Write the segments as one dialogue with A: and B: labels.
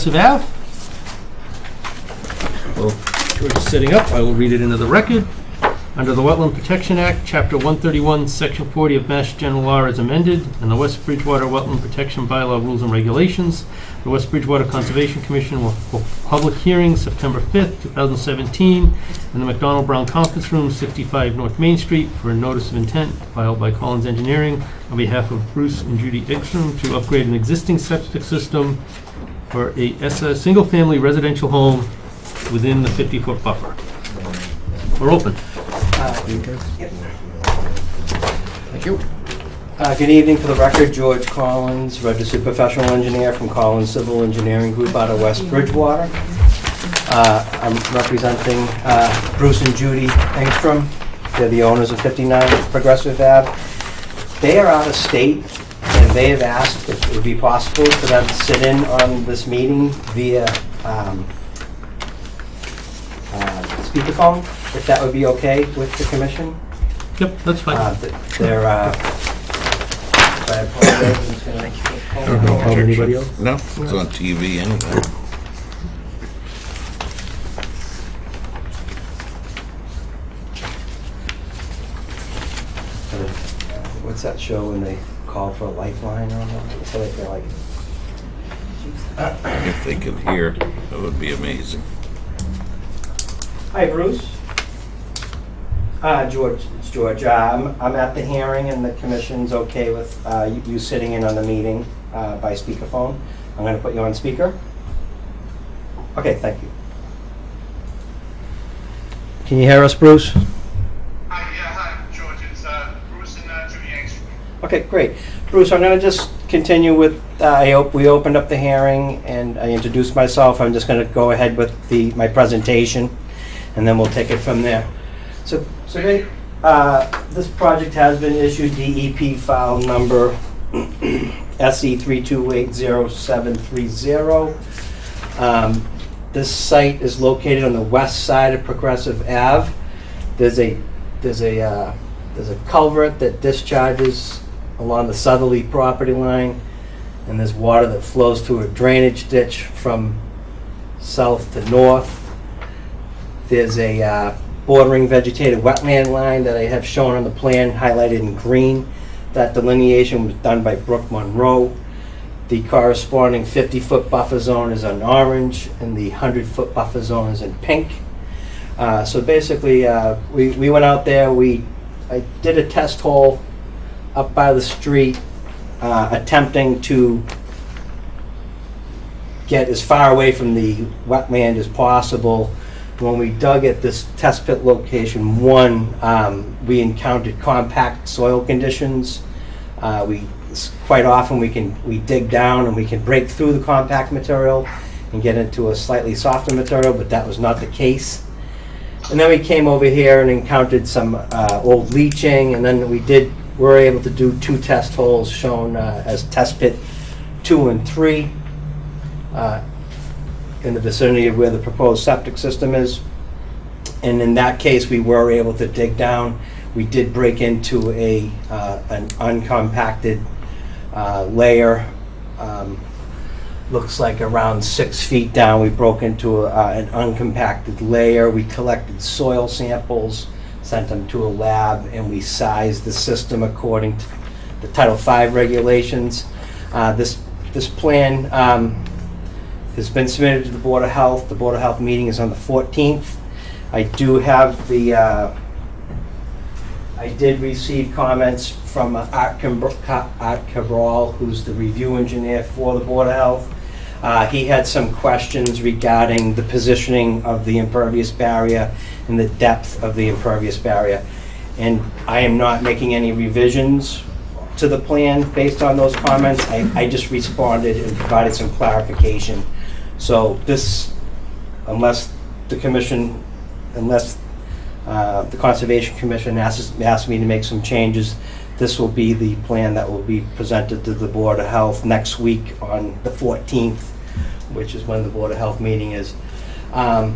A: Progressive Ave. Well, George is sitting up. I will read it into the record. Under the Wetlands Protection Act, Chapter 131, Section 40 of Mass General Law is amended, and the West Bridgewater Wetland Protection Bylaw Rules and Regulations. The West Bridgewater Conservation Commission will hold public hearing September 5th, 2017, in the McDonald Brown Conference Room, 65 North Main Street, for a notice of intent filed by Collins Engineering on behalf of Bruce and Judy Ekstrom to upgrade an existing septic system for a single-family residential home within the 50-foot buffer. We're open.
B: Thank you. Good evening. For the record, George Collins, registered professional engineer from Collins Civil Engineering Group out of West Bridgewater. I'm representing Bruce and Judy Engstrom. They're the owners of 59 Progressive Ave. They are out of state, and they have asked if it would be possible for them to sit in on this meeting via speakerphone, if that would be okay with the commission.
A: Yep, that's fine.
B: I apologize. I'm just gonna-
A: Anybody else?
C: No, it's on TV anyway.
B: What's that show when they call for a lifeline or something? So they're like,
C: If they could hear, that would be amazing.
B: hi, Bruce. George, it's George. I'm at the hearing, and the commission's okay with you sitting in on the meeting by speakerphone. I'm going to put you on speaker. Okay, thank you. Can you hear us, Bruce?
D: Hi, George. It's Bruce and Judy Engstrom.
B: Okay, great. Bruce, I'm going to just continue with, we opened up the hearing and I introduced myself. I'm just going to go ahead with my presentation, and then we'll take it from there. So this project has been issued DEP file number SE3280730. This site is located on the west side of Progressive Ave. There's a culvert that discharges along the southerly property line, and there's water that flows through a drainage ditch from south to north. There's a bordering vegetated wetland line that I have shown on the plan, highlighted in green. That delineation was done by Brooke Monroe. The corresponding 50-foot buffer zone is in orange, and the 100-foot buffer zone is in pink. So basically, we went out there, I did a test hole up by the street, attempting to get as far away from the wetland as possible. When we dug at this test pit location 1, we encountered compact soil conditions. Quite often we dig down and we can break through the compact material and get into a slightly softer material, but that was not the case. And then we came over here and encountered some old leaching, and then we were able to do 2 test holes shown as test pit 2 and 3 in the vicinity of where the proposed septic system is. And in that case, we were able to dig down. We did break into an uncompacted layer. Looks like around 6 feet down, we broke into an uncompacted layer. We collected soil samples, sent them to a lab, and we sized the system according to the Title V regulations. This plan has been submitted to the Board of Health. The Board of Health meeting is on the 14th. I do have I did receive comments from Art Cabral, who's the review engineer for the Board of Health. He had some questions regarding the positioning of the impervious barrier and the depth of the impervious barrier. And I am not making any revisions to the plan based on those comments. I just responded and provided some clarification. So this, unless the Conservation Commission asks me to make some changes, this will be the plan that will be presented to the Board of Health next week on the 14th, which is when the Board of Health meeting is. So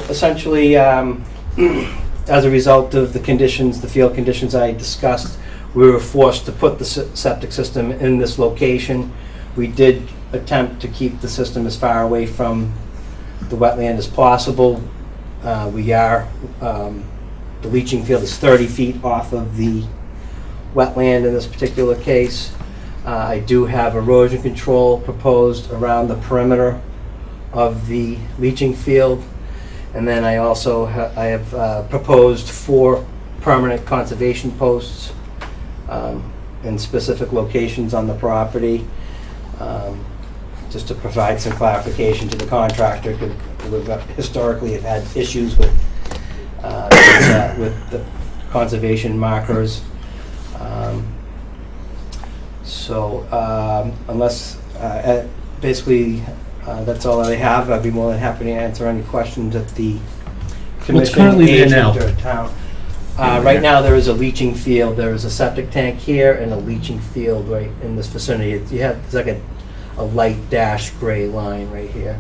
B: essentially, as a result of the conditions, the field conditions I discussed, we were forced to put the septic system in this location. We did attempt to keep the system as far away from the wetland as possible. The leaching field is 30 feet off of the wetland in this particular case. I do have erosion control proposed around the perimeter of the leaching field. And then I also I have proposed 4 permanent conservation posts in specific locations on the property, just to provide some clarification to the contractor, because we've historically have had issues with the conservation markers. Unless, basically, that's all I have. I'd be more than happy to answer any questions that the commission,
A: currently there
B: agent,
A: now?
B: or town. Right now, there is a leaching field. There is a septic tank here and a leaching field right in this vicinity. It's like a light dash gray line right here.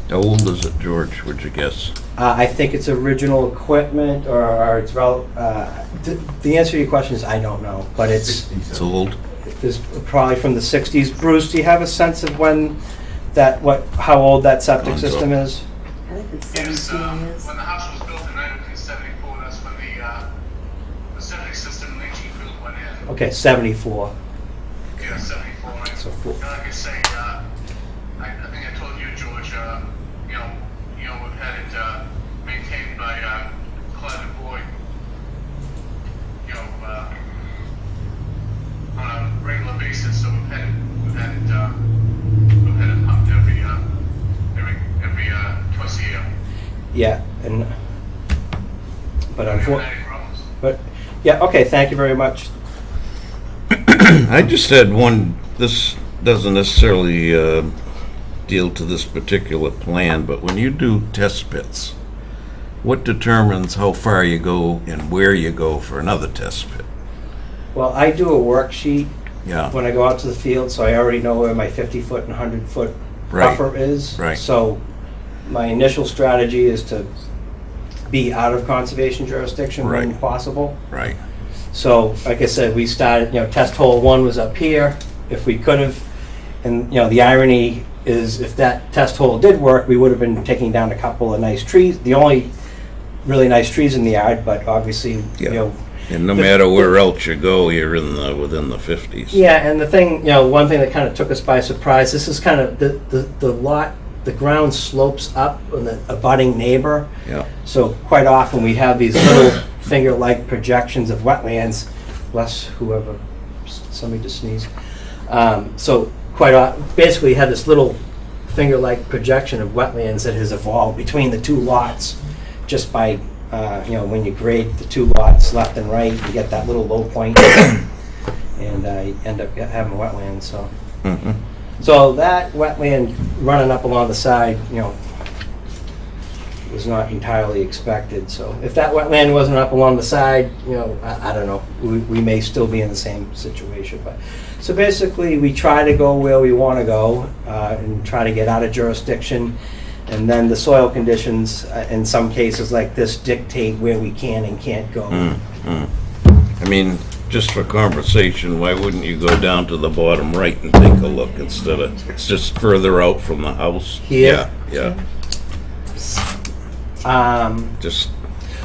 C: How old is it, George, would you guess?
B: I think it's original equipment, or it's the answer to your question is I don't know, but it's
C: old?
B: probably from the 60s. Bruce, do you have a sense of how old that septic
C: Mine's up.
B: system is?
E: I think it's
D: Yes,
E: 17 years.
D: when the house was built in 1974, that's when the septic system leaching field went in.
B: Okay, 74.
D: Yeah, 74. And
B: So
D: like I say, I think I told you, George, we've had it maintained by Clyde and Boyd, on a regular basis. So we've had it pumped every twice a year.
B: Yeah, but
D: We haven't
B: unfortunately,
D: had any problems.
B: yeah, okay, thank you very much.
C: I just had one, this doesn't necessarily deal to this particular plan, but when you do test pits, what determines how far you go and where you go for another test pit?
B: Well, I do a worksheet
C: Yeah,
B: when I go out to the field, so I already know where my 50-foot and 100-foot
C: Right.
B: buffer is.
C: Right.
B: So my initial strategy is to be out of conservation jurisdiction when
C: Right.
B: possible.
C: right.
B: So, like I said, we started, test hole 1 was up here, if we could have. And, the irony is, if that test hole did work, we would have been taking down a couple of nice trees, the only really nice trees in the yard, but obviously,
C: Yeah. And no
B: the-
C: matter where else you go, you're within the 50s.
B: Yeah, and the thing, one thing that kind of took us by surprise, this is kind of, the lot, the ground slopes up on the abutting neighbor.
C: Yeah,
B: So quite often, we have these little finger-like projections of wetlands, bless whoever, somebody just sneezed. So basically, you have this little finger-like projection of wetlands that has evolved between the 2 lots, just by, when you grade the 2 lots left and right, you get that little low point, and you end up having wetlands, so.
C: mhm.
B: So that wetland running up along the side, was not entirely expected. So if that wetland wasn't up along the side, I don't know, we may still be in the same situation. But so basically, we try to go where we want to go and try to get out of jurisdiction. And then the soil conditions, in some cases like this, dictate where we can and can't go.
C: I mean, just for conversation, why wouldn't you go down to the bottom right and take a look instead of, it's just further out from the house?
B: Here?
C: Yeah, just,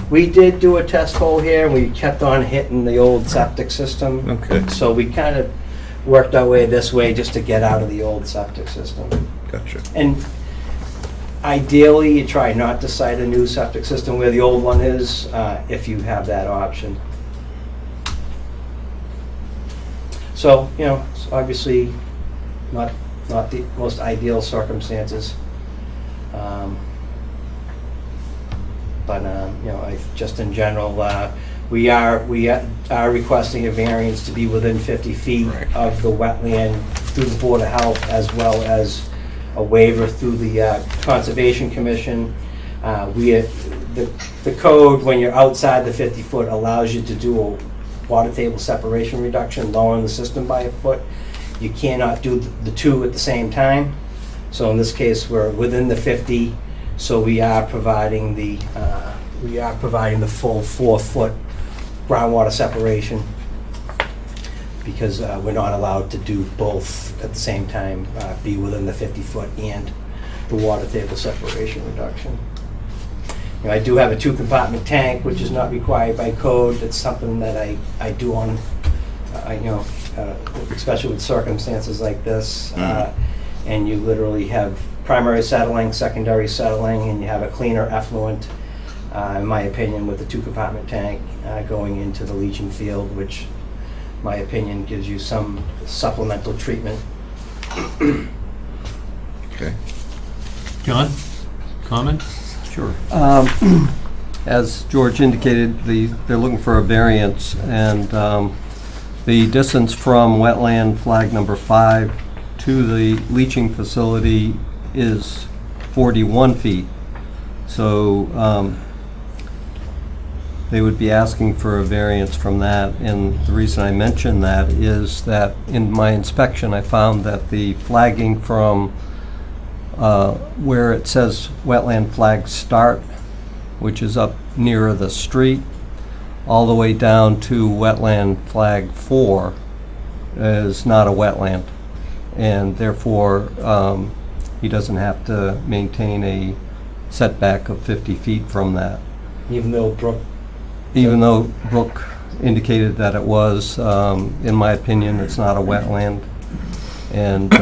B: We did do a test hole here. We kept on hitting the old septic system.
C: Okay.
B: So we kind of worked our way this way just to get out of the old septic system.
C: gotcha.
B: And ideally, you try not to site a new septic system where the old one is, if you have that option. So, it's obviously not the most ideal circumstances. But just in general, we are requesting a variance to be within 50 feet
C: Right.
B: of the wetland through the Board of Health, as well as a waiver through the Conservation Commission. The code, when you're outside the 50-foot, allows you to do a water table separation reduction, lowering the system by a foot. You cannot do the 2 at the same time. So in this case, we're within the 50. So we are providing the full 4-foot groundwater separation. because we're not allowed to do both at the same time, be within the 50-foot and the water table separation reduction. You know, I do have a 2-compartment tank, which is not required by code. It's something that I do on, especially with circumstances like this. And you literally have primary settling, secondary settling, and you have a cleaner effluent, in my opinion, with the 2-compartment tank going into the leaching field, which, in my opinion, gives you some supplemental treatment.
C: Okay.
A: John, comment?
E: Sure. As George indicated, they're looking for a variance, and the distance from wetland flag number 5 to the leaching facility is 41 feet. So they would be asking for a variance from that, and the reason I mention that is that in my inspection I found that the flagging from where it says wetland flag start, which is up nearer the street, all the way down to wetland flag 4 is not a wetland, and therefore he doesn't have to maintain a setback of 50 feet from that.
B: Even though
E: Brooke indicated that it was, in my opinion, it's not a wetland. And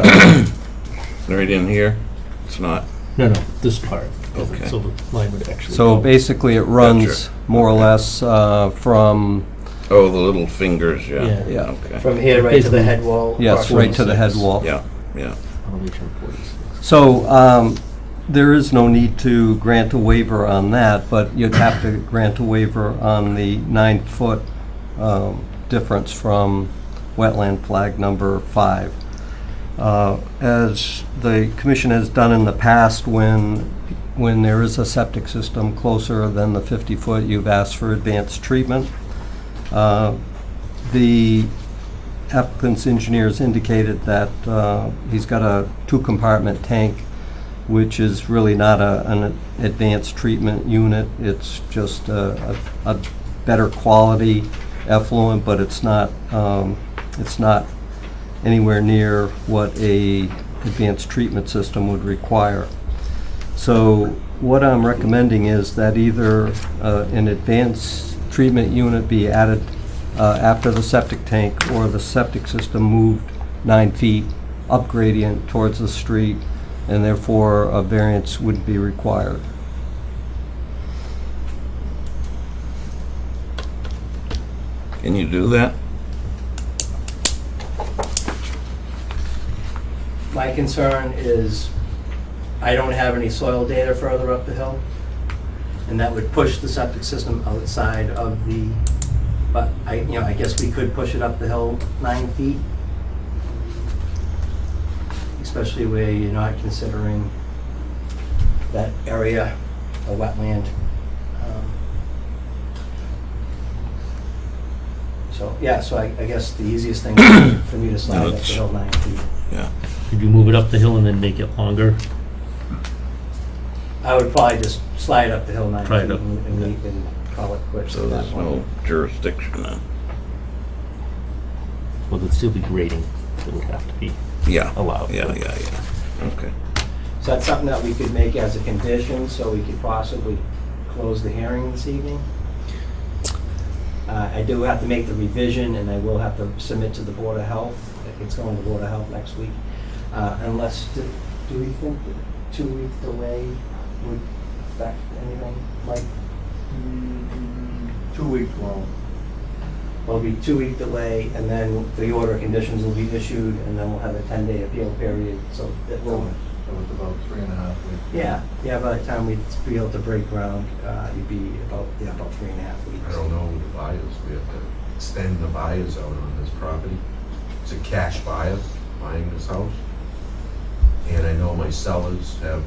C: Right in here? It's not?
A: No, this part.
C: Okay.
A: So the line would actually
E: so
A: go.
E: basically it runs
C: Gotcha.
E: more or less from,
C: Oh, the little fingers, yeah.
A: Yeah.
E: yeah,
C: Okay.
B: from here right to
A: Basically,
B: the head wall.
E: yes, right to the head
A: 46.
E: wall.
C: Yeah, yeah.
A: Elevation 46.
E: So there is no need to grant a waiver on that, but you'd have to grant a waiver on the 9-foot difference from wetland flag number 5. As the commission has done in the past, when there is a septic system closer than the 50-foot, you've asked for advanced treatment. The applicant's engineers indicated that he's got a 2-compartment tank, which is really not an advanced treatment unit. It's just a better quality effluent, but it's not anywhere near what a advanced treatment system would require. So what I'm recommending is that either an advanced treatment unit be added after the septic tank, or the septic system moved 9 feet up gradient towards the street, and therefore a variance would be required.
C: Can you do that?
B: My concern is I don't have any soil data further up the hill, and that would push the septic system outside of the, but I guess we could push it up the hill 9 feet, especially where you're not considering that area a wetland. So I guess the easiest thing is for me to slide up the
C: it's-
B: hill 9 feet.
C: Yeah.
A: Could you move it up the hill and then make it longer?
B: I would probably just slide up the hill 9
A: Right
B: feet
A: up,
B: and call it quits
C: So
B: at
C: there's
B: that
C: no
B: point.
C: jurisdiction then?
A: Well, there'd still be grading that would have to be
C: Yeah.
A: allowed.
C: Yeah,
A: but-
C: yeah, yeah. Okay.
B: So that's something that we could make as a condition, so we could possibly close the hearing this evening. I do have to make the revision, and I will have to submit to the Board of Health. It's going to Board of Health next week. Unless, do we think that 2-week delay would affect anything, Mike?
F: 2 weeks long.
B: There'll be 2-week delay, and then the order of conditions will be issued, and then we'll have a 10-day appeal period, so it will.
F: So it's about 3.5 weeks.
B: Yeah, by the time we'd be able to break ground, you'd be about 3.5 weeks.
F: I don't know the buyers. We have to extend the buyers out on this property. It's a cash buyer buying this house. And I know my sellers have,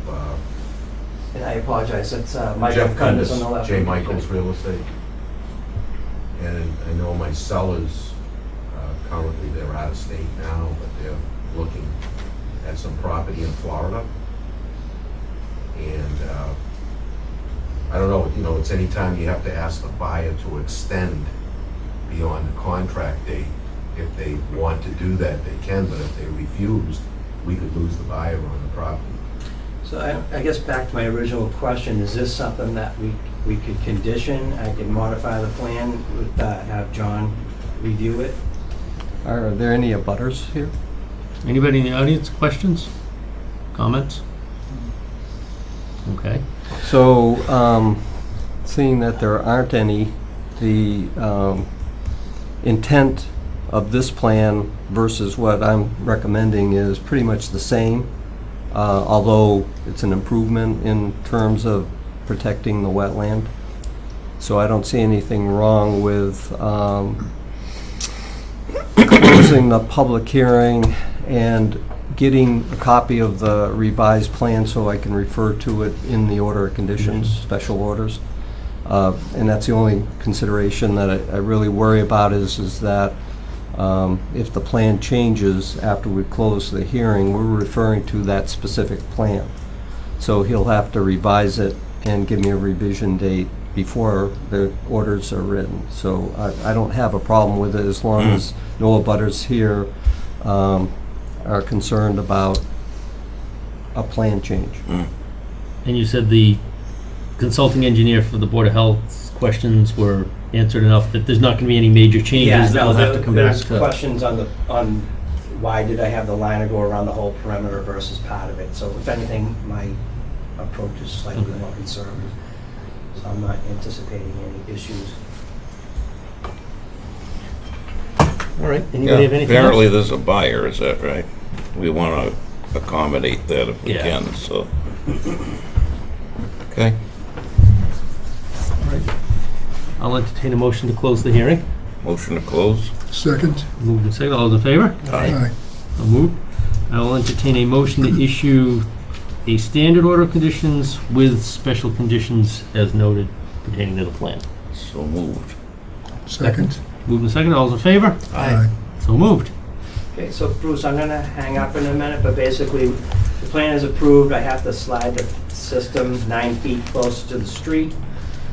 B: And I apologize, it's Michael
F: Jeff
B: Cundas on the
F: Cundas,
B: left.
F: J. Michaels Real Estate. And I know my sellers, currently they're out of state now, but they're looking at some property in Florida. And I don't know, it's anytime you have to ask the buyer to extend beyond the contract date, if they want to do that, they can, but if they refused, we could lose the buyer on the property.
B: So I guess back to my original question, is this something that we could condition? I can modify the plan, have John review it?
E: Are there any abutters here?
A: Anybody in the audience, questions, comments? Okay.
E: So, seeing that there aren't any, the intent of this plan versus what I'm recommending is pretty much the same, although it's an improvement in terms of protecting the wetland. So I don't see anything wrong with closing the public hearing and getting a copy of the revised plan so I can refer to it in the order of conditions, special orders. And that's the only consideration that I really worry about is that if the plan changes after we close the hearing, we're referring to that specific plan. So he'll have to revise it and give me a revision date before the orders are written. So I don't have a problem with it as long as no abutters here are concerned about a plan change.
A: And you said the consulting engineer for the Board of Health questions were answered enough that there's not going to be any major changes that will have to come back
B: There's
A: to.
B: questions on why did I have the liner go around the whole perimeter versus part of it. So if anything, my approach is slightly more conservative. So I'm not anticipating any issues.
A: All right, anybody have anything
C: Apparently
A: else?
C: there's a buyer, is that right? We want to accommodate that if we
A: Yeah.
C: can, so. Okay.
A: All right. I'll entertain a motion to close the hearing.
C: Motion to close?
G: Second.
A: Moved and seconded, all those in favor?
G: Aye.
A: So moved. I will entertain a motion to issue a standard order of conditions with special conditions as noted pertaining to the plan.
C: So moved.
G: Second.
A: Moved and seconded, all those in favor?
G: Aye.
A: So moved.
B: Okay, so Bruce, I'm gonna hang up in a minute, but basically, the plan is approved. I have to slide the system 9 feet closer to the street,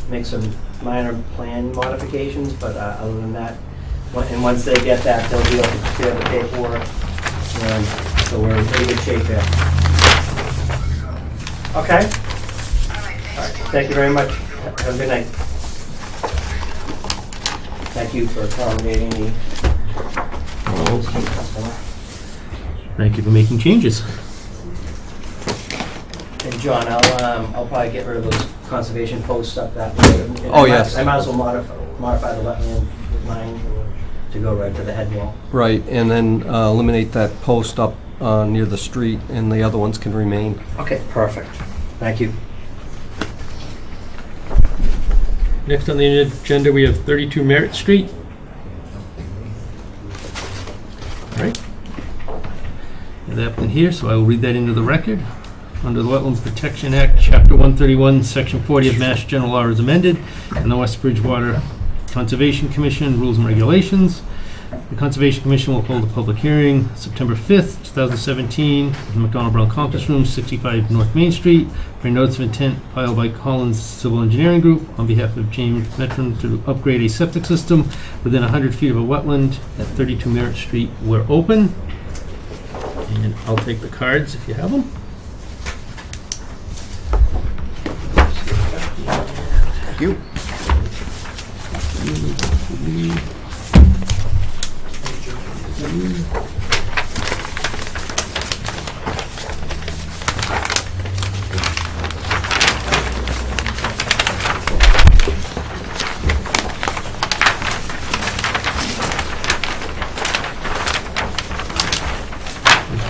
B: make some minor plan modifications, but other than that, and once they get that, they'll be able to prepare the paperwork. And so we're in pretty good shape here. Okay? All right, thank you very much. Have a good night. Thank you for accommodating me.
A: Thank you for making changes.
B: And John, I'll probably get rid of those conservation posts up that way.
E: Oh, yes.
B: I might as well modify the wetland line to go right to the head wall.
E: Right, and then eliminate that post up near the street, and the other ones can remain.
B: Okay, perfect. Thank you.
A: Next on the agenda, we have 32 Merritt Street. All right. And the applicant here, so I will read that into the record. Under the Wetlands Protection Act, Chapter 131, Section 40 of Mass General Law is amended, and the West Bridgewater Conservation Commission Rules and Regulations. The Conservation Commission will hold a public hearing September 5th, 2017, in the McDonald Brown Conference Room, 65 North Main Street, for a notice of intent filed by Collins Civil Engineering Group on behalf of James Metron to upgrade a septic system within 100 feet of a wetland at 32 Merritt Street where open. And I'll take the cards if you have them.
E: Thank you.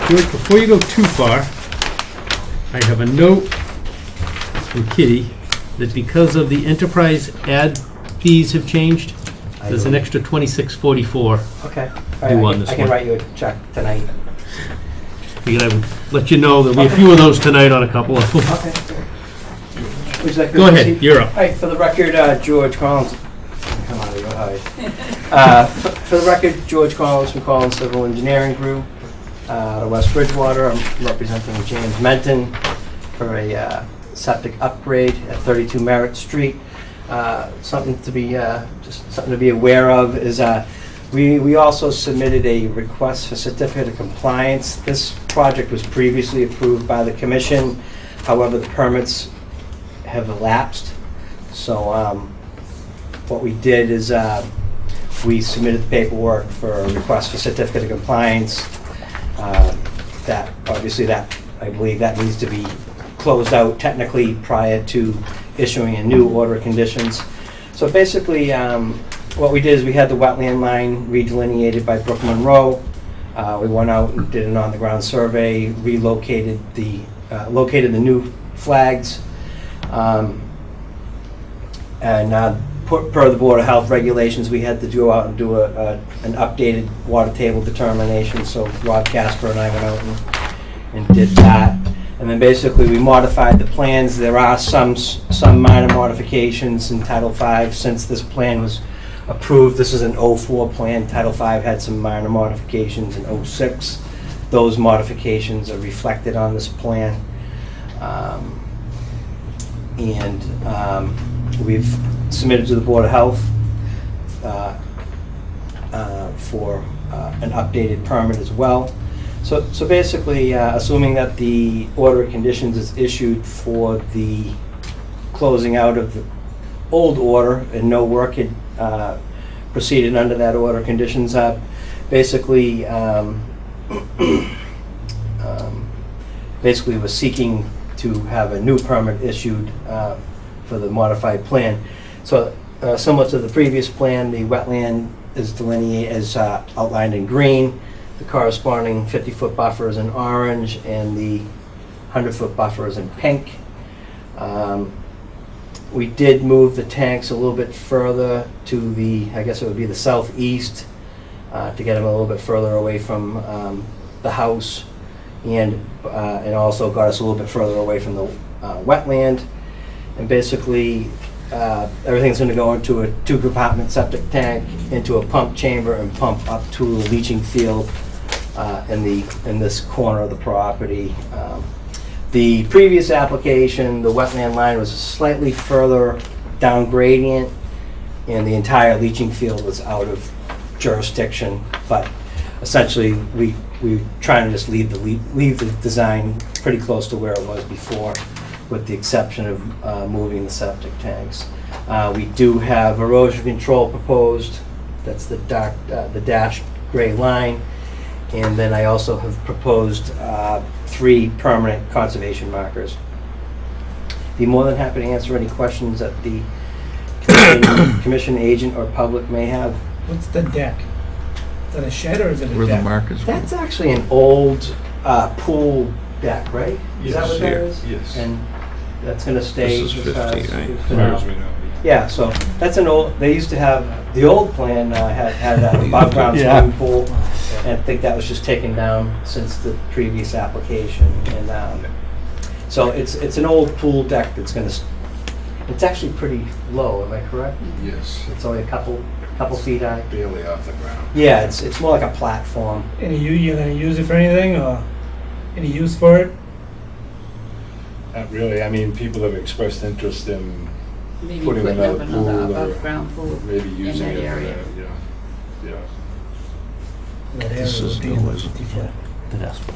A: George, before you go too far, I have a note from Kitty that because of the enterprise ad fees have changed, there's an extra $26.44.
B: Okay.
A: Do on this
B: I can
A: one.
B: write you a check tonight.
A: Figured I would let you know there'll be a few of those tonight on a couple of them.
B: Okay. Would you like to
A: Go ahead,
B: proceed?
A: you're up.
B: All right, for the record, George Collins. Come on, you hide. For the record, George Collins from Collins Civil Engineering Group, out of West Bridgewater. I'm representing James Menton for a septic upgrade at 32 Merritt Street. Something to be aware of is We also submitted a request for certificate of compliance. This project was previously approved by the commission. However, the permits have elapsed. So what we did is we submitted the paperwork for a request for certificate of compliance. That, obviously, I believe that needs to be closed out technically prior to issuing a new order of conditions. So basically, what we did is we had the wetland line redelineated by Brook Monroe. We went out and did an on-the-ground survey, relocated located the new flags, and per the Board of Health regulations, we had to go out and do an updated water table determination. So Rob Casper and I went out and did that. And then basically we modified the plans. There are some minor modifications in Title V since this plan was approved. This is an '04 plan. Title V had some minor modifications in '06. Those modifications are reflected on this plan. We've submitted to the Board of Health for an updated permit as well. So basically, assuming that the order of conditions is issued for the closing out of the old order and no work had proceeded under that order of conditions, basically we're seeking to have a new permit issued for the modified plan. So similar to the previous plan, the wetland is delineated as outlined in green. The corresponding 50-foot buffer is in orange, and the 100-foot buffer is in pink. We did move the tanks a little bit further to the, I guess it would be the southeast, to get them a little bit further away from the house, and also got us a little bit further away from the wetland. And basically, everything's going to go into a 2-compartment septic tank, into a pump chamber, and pump up to a leaching field in this corner of the property. The previous application, the wetland line was slightly further down gradient, and the entire leaching field was out of jurisdiction. But essentially, we trying to just leave the design pretty close to where it was before, with the exception of moving the septic tanks. We do have erosion control proposed. That's the dashed gray line. And then I also have proposed 3 permanent conservation markers. Be more than happy to answer any questions that the commission agent or public may have.
G: What's the deck? Is that a shed or is it a
C: Where the
G: deck?
C: markers were.
B: That's actually an old pool deck, right? Is that what that is?
H: Yes.
B: And that's gonna stay.
C: This is
B: as far
C: 50,
B: as-
C: right?
B: for
H: As
B: now.
H: far as we know,
B: Yeah, so that's an old, they used to have, the old plan had an above-ground
A: Yeah.
B: swimming pool, and I think that was just taken down since the previous application. And so it's an old pool deck that's gonna, it's actually pretty low, am I correct?
H: Yes,
B: It's only a couple feet high?
H: barely off the ground.
B: Yeah, it's more like a platform.
G: And you're gonna use it for anything or any use for it?
H: Not really, I mean, people have expressed interest in
I: Maybe
H: putting
I: putting
H: another
I: up
H: pool
I: another
H: or
I: above-ground pool
H: maybe
I: in
H: using
I: that
H: it for
I: area.
H: that, yeah.
G: That area
C: This is
G: would be
C: new,
G: about
C: isn't
G: 50
C: it?
G: foot.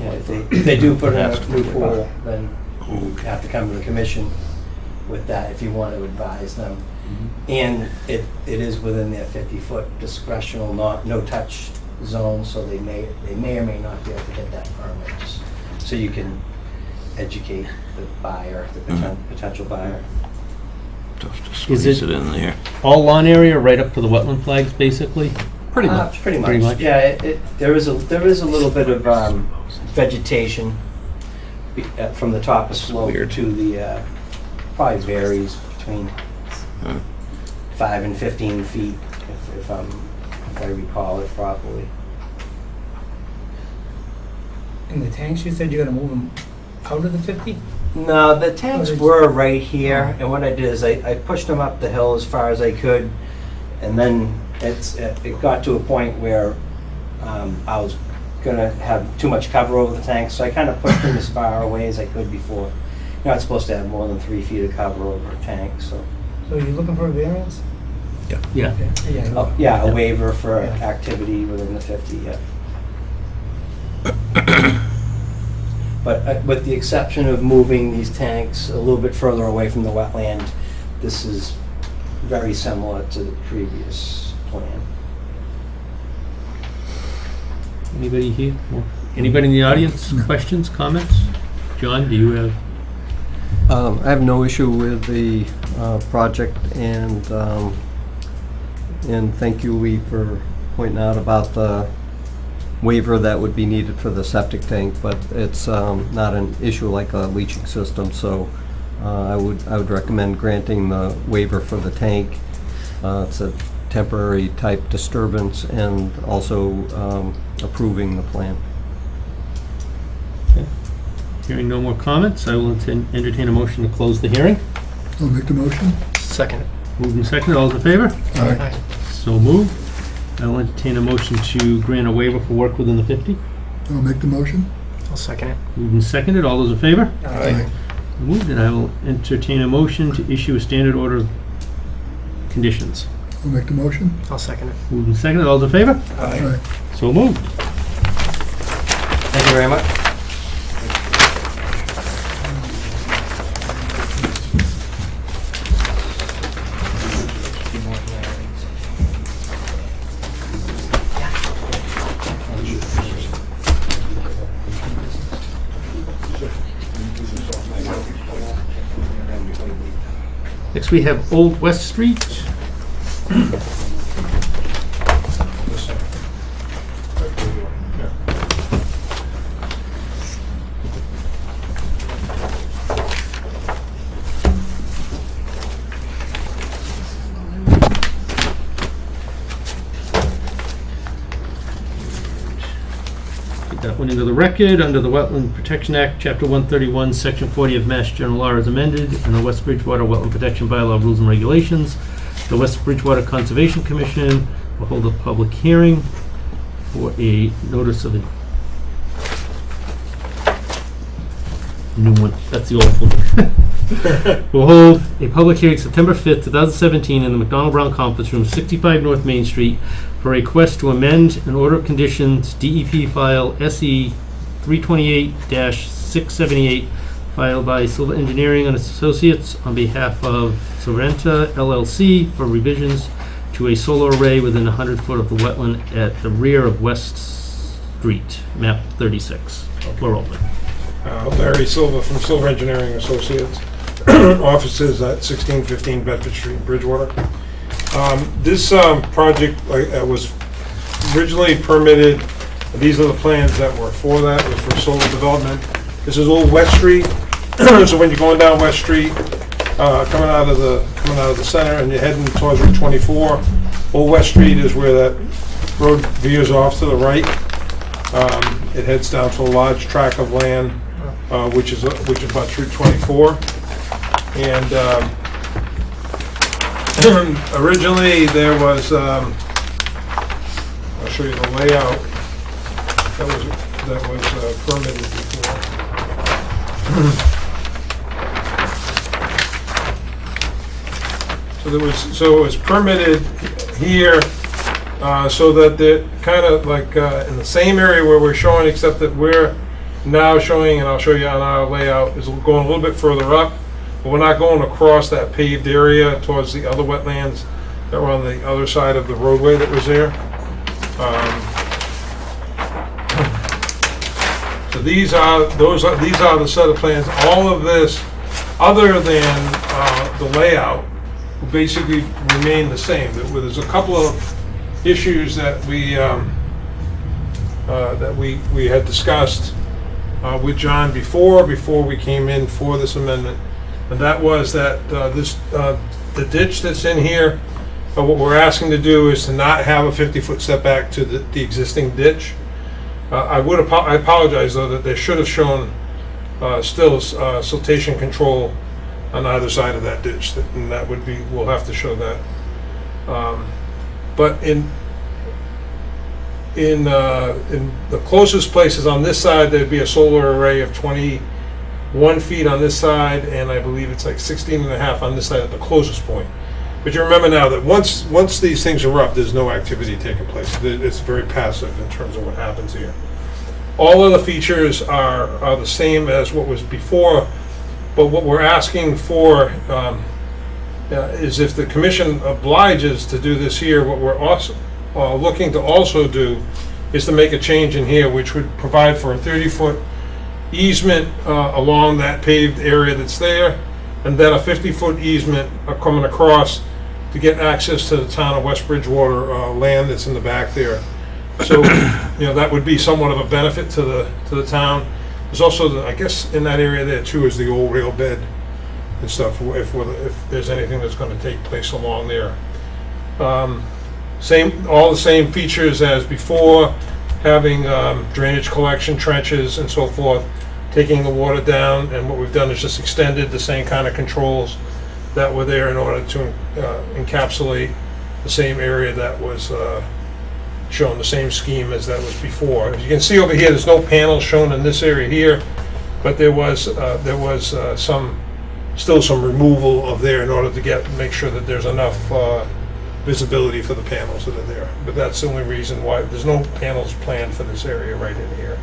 B: Yeah, if they do put in a new pool, then we'll have to come to the commission with that if you want to advise them. And it is within their 50-foot discretional, no-touch zone, so they may or may not be able to get that permit, just so you can educate the buyer, the potential buyer.
C: Tough to
A: Is
C: squeeze
A: it-
C: it in there.
A: All lawn area right up to the wetland flags, basically? Pretty much.
B: Pretty
A: Pretty
B: much.
A: much.
B: Yeah, there is a little bit of vegetation from the top of slope
C: weird.
B: to the, probably varies between
C: Huh.
B: 5 and 15 feet, if I recall it properly.
G: And the tanks, you said you're gonna move them out of the 50?
B: No, the tanks were right here, and what I did is I pushed them up the hill as far as I could, and then it got to a point where I was gonna have too much cover over the tanks, so I kind of pushed them as far away as I could before. You're not supposed to have more than 3 feet of cover over a tank, so.
G: So you're looking for a variance?
A: Yeah.
G: Yeah.
B: Yeah, a waiver for activity within the 50, yeah. But with the exception of moving these tanks a little bit further away from the wetland, this is very similar to the previous plan.
A: Anybody here? Anybody in the audience? Questions, comments? John, do you have?
E: I have no issue with the project, and thank you, Lee, for pointing out about the waiver that would be needed for the septic tank, but it's not an issue like a leaching system, so I would recommend granting the waiver for the tank. It's a temporary type disturbance, and also approving the plan.
A: Hearing no more comments, I will entertain a motion to close the hearing.
I: I'll make the motion.
G: Second.
A: Moved and seconded, all those in favor?
I: Aye.
A: So moved. I will entertain a motion to grant a waiver for work within the 50.
I: I'll make the motion.
G: I'll second it.
A: Moved and seconded, all those in favor?
I: Aye.
A: Moved, and I will entertain a motion to issue a standard order of conditions.
I: I'll make the motion.
G: I'll second it.
A: Moved and seconded, all those in favor?
I: Aye.
A: So moved.
B: Thank you very much.
A: Next, we have Old West Street. Get that one into the record under the Wetlands Protection Act, Chapter 131, Section 40 of Mass General Law as amended, and the West Bridgewater Wetland Protection Bylaw Rules and Regulations. The West Bridgewater Conservation Commission will hold a public hearing for a notice of a new one. That's the old one. We'll hold a public hearing September 5th, 2017 in the McDonald Brown Conference Room, 65 North Main Street, for a request to amend an order of conditions, DEP file SE 328-678, filed by Silva Engineering and Associates on behalf of Sorrenta LLC for revisions to a solar array within 100 foot of the wetland at the rear of West Street, map 36, Pluralman.
J: Larry Silva from Silva Engineering Associates, offices at 1615 Bedford Street, Bridgewater. This project was originally permitted. These are the plans that were for that, it was for solar development. This is Old West Street. So when you're going down West Street, coming out of the center and you're heading towards Route 24, Old West Street is where that road veers off to the right. It heads down to a large tract of land, which is about Route 24. And originally there was, I'll show you the layout that was permitted before. So it was permitted here, so that they're kind of like in the same area where we're showing, except that we're now showing, and I'll show you on our layout, is going a little bit further up, but we're not going across that paved area towards the other wetlands that were on the other side of the roadway that was there. So these are the set of plans. All of this, other than the layout, will basically remain the same. There's a couple of issues that we had discussed with John before we came in for this amendment, and that was that the ditch that's in here, what we're asking to do is to not have a 50-foot setback to the existing ditch. I apologize though that they should have shown still siltation control on either side of that ditch, and that would be, we'll have to show that. But in the closest places on this side, there'd be a solar array of 21 feet on this side, and I believe it's like 16 and a half on this side at the closest point. But you remember now that once these things are up, there's no activity taking place. It's very passive in terms of what happens here. All of the features are the same as what was before, but what we're asking for is if the commission obliges to do this here, what we're also looking to also do is to make a change in here, which would provide for a 30-foot easement along that paved area that's there, and then a 50-foot easement coming across to get access to the town of West Bridgewater land that's in the back there. So, that would be somewhat of a benefit to the town. There's also, I guess, in that area there too is the old rail bed and stuff, if there's anything that's going to take place along there. All the same features as before, having drainage collection trenches and so forth, taking the water down, and what we've done is just extended the same kind of controls that were there in order to encapsulate the same area that was shown, the same scheme as that was before. As you can see over here, there's no panels shown in this area here, but there was still some removal of there in order to make sure that there's enough visibility for the panels that are there. But that's the only reason why there's no panels planned for this area right in here.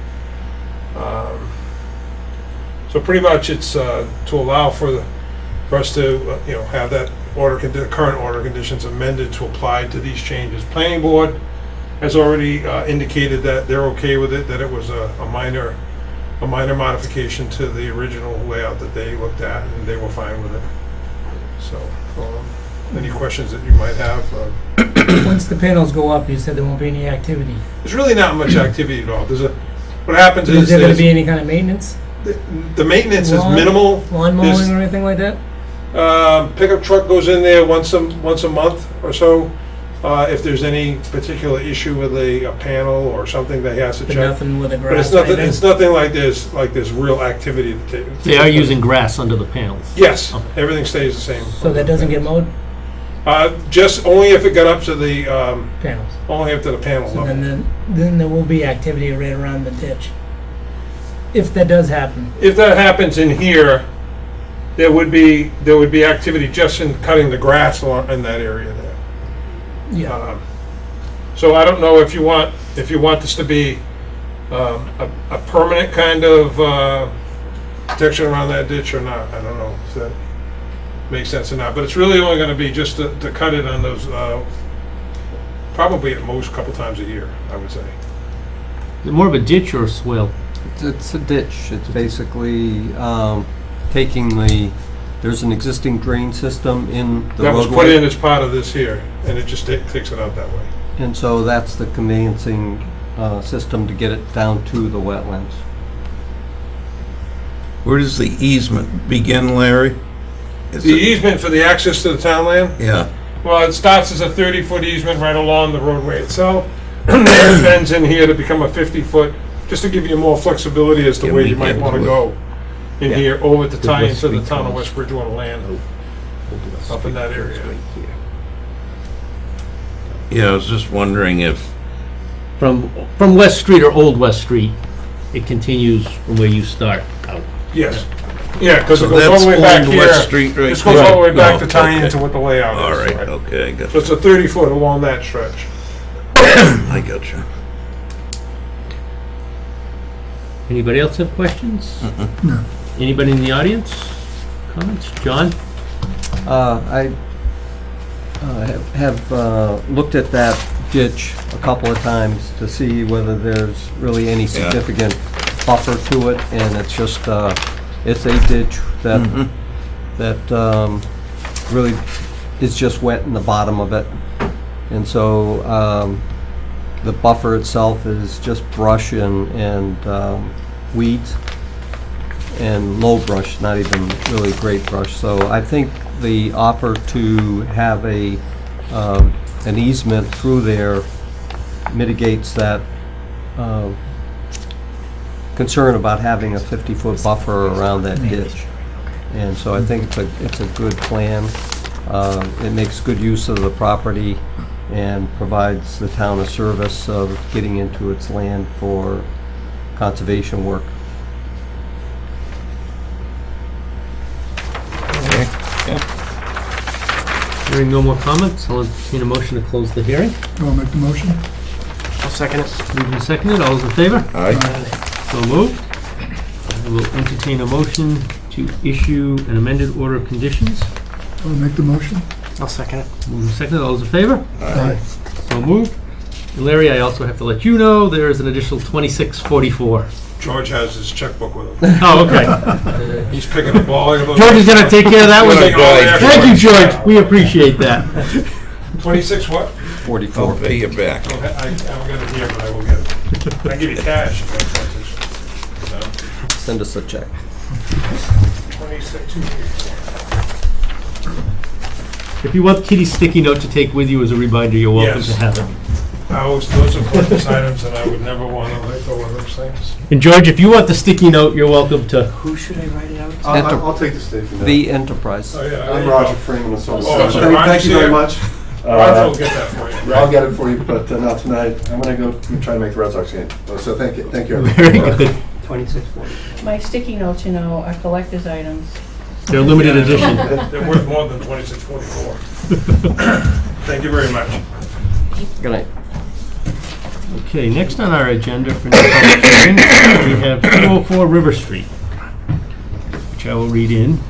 J: So pretty much it's to allow for us to have that current order conditions amended to apply to these changes. Planning board has already indicated that they're okay with it, that it was a minor modification to the original layout that they looked at, and they were fine with it. So, any questions that you might have?
G: Once the panels go up, you said there won't be any activity.
J: There's really not much activity at all. What happens
G: Is there going to be any kind of maintenance?
J: The maintenance is minimal.
G: Lawn mowing or anything like that?
J: Pickup truck goes in there once a month or so. If there's any particular issue with a panel or something that he has to
G: But
J: check.
G: nothing with the
J: But
G: grass?
J: it's nothing like there's real activity to take.
A: They are using grass under the panels.
J: Yes,
A: Okay.
J: everything stays the same.
G: So that doesn't get mowed?
J: Just only if it got up to the,
G: Panels.
J: only up to the panel
G: So
J: level.
G: then there will be activity right around the ditch. If that does happen.
J: If that happens in here, there would be activity just in cutting the grass in that area there.
G: Yeah.
J: So I don't know if you want this to be a permanent kind of protection around that ditch or not. I don't know if that makes sense or not. But it's really only going to be just to cut it on those, probably at most a couple times a year, I would say.
A: Is it more of a ditch or a swale?
E: It's a ditch. It's basically there's an existing drain system in the roadway.
J: That was put in as part of this here, and it just takes it out that way.
E: And so that's the conveyancing system to get it down to the wetlands.
C: Where does the easement begin, Larry?
J: The easement for the access to the town land?
C: Yeah,
J: Well, it starts as a 30-foot easement right along the roadway itself. Then it bends in here to become a 50-foot, just to give you more flexibility as to
C: Yeah,
J: where
C: we
J: you might
C: get
J: want to
C: to
J: go in
C: Yeah.
J: here, over to tie
C: West
J: into the
C: Street
J: town of
C: goes.
J: West Bridgewater land, up in that area.
C: yeah, I was just wondering if,
A: From West Street or Old West Street, it continues from where you start out.
J: Yes. Yeah, because
C: so
J: it goes all
C: that's
J: the way back
C: Old
J: here.
C: West Street right
J: This goes all the way
C: there?
J: back
C: No,
J: to tie
C: okay.
J: into what the layout is.
C: All right, okay, I got
J: So it's
C: you.
J: a 30-foot along that stretch.
C: I got you.
A: Anybody else have questions?
I: No.
A: Anybody in the audience? Comments? John?
E: I have looked at that ditch a couple of times to see whether there's really any significant buffer to it, and it's just, it's a ditch that, really is just wet in the bottom of it. And so, the buffer itself is just brush and weeds and low brush, not even really great brush. So I think the offer to have an easement through there mitigates that concern about having a 50-foot buffer around that ditch. And so I think it's a good plan. It makes good use of the property and provides the town a service of getting into its land for conservation work.
A: Hearing no more comments, I'll entertain a motion to close the hearing.
I: I'll make the motion.
B: I'll second it.
A: Moved and seconded, all those in favor?
C: Aye.
A: So moved. I will entertain a motion to issue an amended order of conditions.
I: I'll make the motion.
B: I'll second it.
A: Moved and seconded, all those in favor?
I: Aye.
A: So moved. And Larry, I also have to let you know, there is an additional 2644.
J: George has his checkbook with him.
A: Oh, okay.
J: He's picking up all of those.
A: George is gonna take care of that one.
J: Good guy.
A: Thank you, George, we appreciate that.
J: 26 what?
E: 44.
C: I'll pay you back.
J: Okay, I haven't got it here, but I will get it. I give you cash. So,
E: Send us a check.
J: 26.
A: If you want Kitty's sticky note to take with you as a reminder, you're welcome
J: Yes.
A: to have it.
J: Those are collector's items, and I would never want to let go of those things.
A: And George, if you want the sticky note, you're welcome to.
B: Who should I write it out to?
K: I'll take the sticky note.
E: The Enterprise.
J: Oh, yeah. there
K: I'm
J: you
K: Roger
J: go.
K: Freeman, Associates.
J: Oh, so
K: Thank
J: Roger's
K: you very
J: here.
K: much.
J: Roger will get that for you.
K: I'll get it for you, but not tonight. I'm gonna go try to make the Red Sox game. So thank you, everyone.
A: Very good.
B: 2640.
L: My sticky notes, are collector's items.
A: They're limited edition.
J: They're worth more than 2644. Thank you very much.
E: Good night.
A: Okay, next on our agenda for new public hearing, we have 204 River Street, which I will read in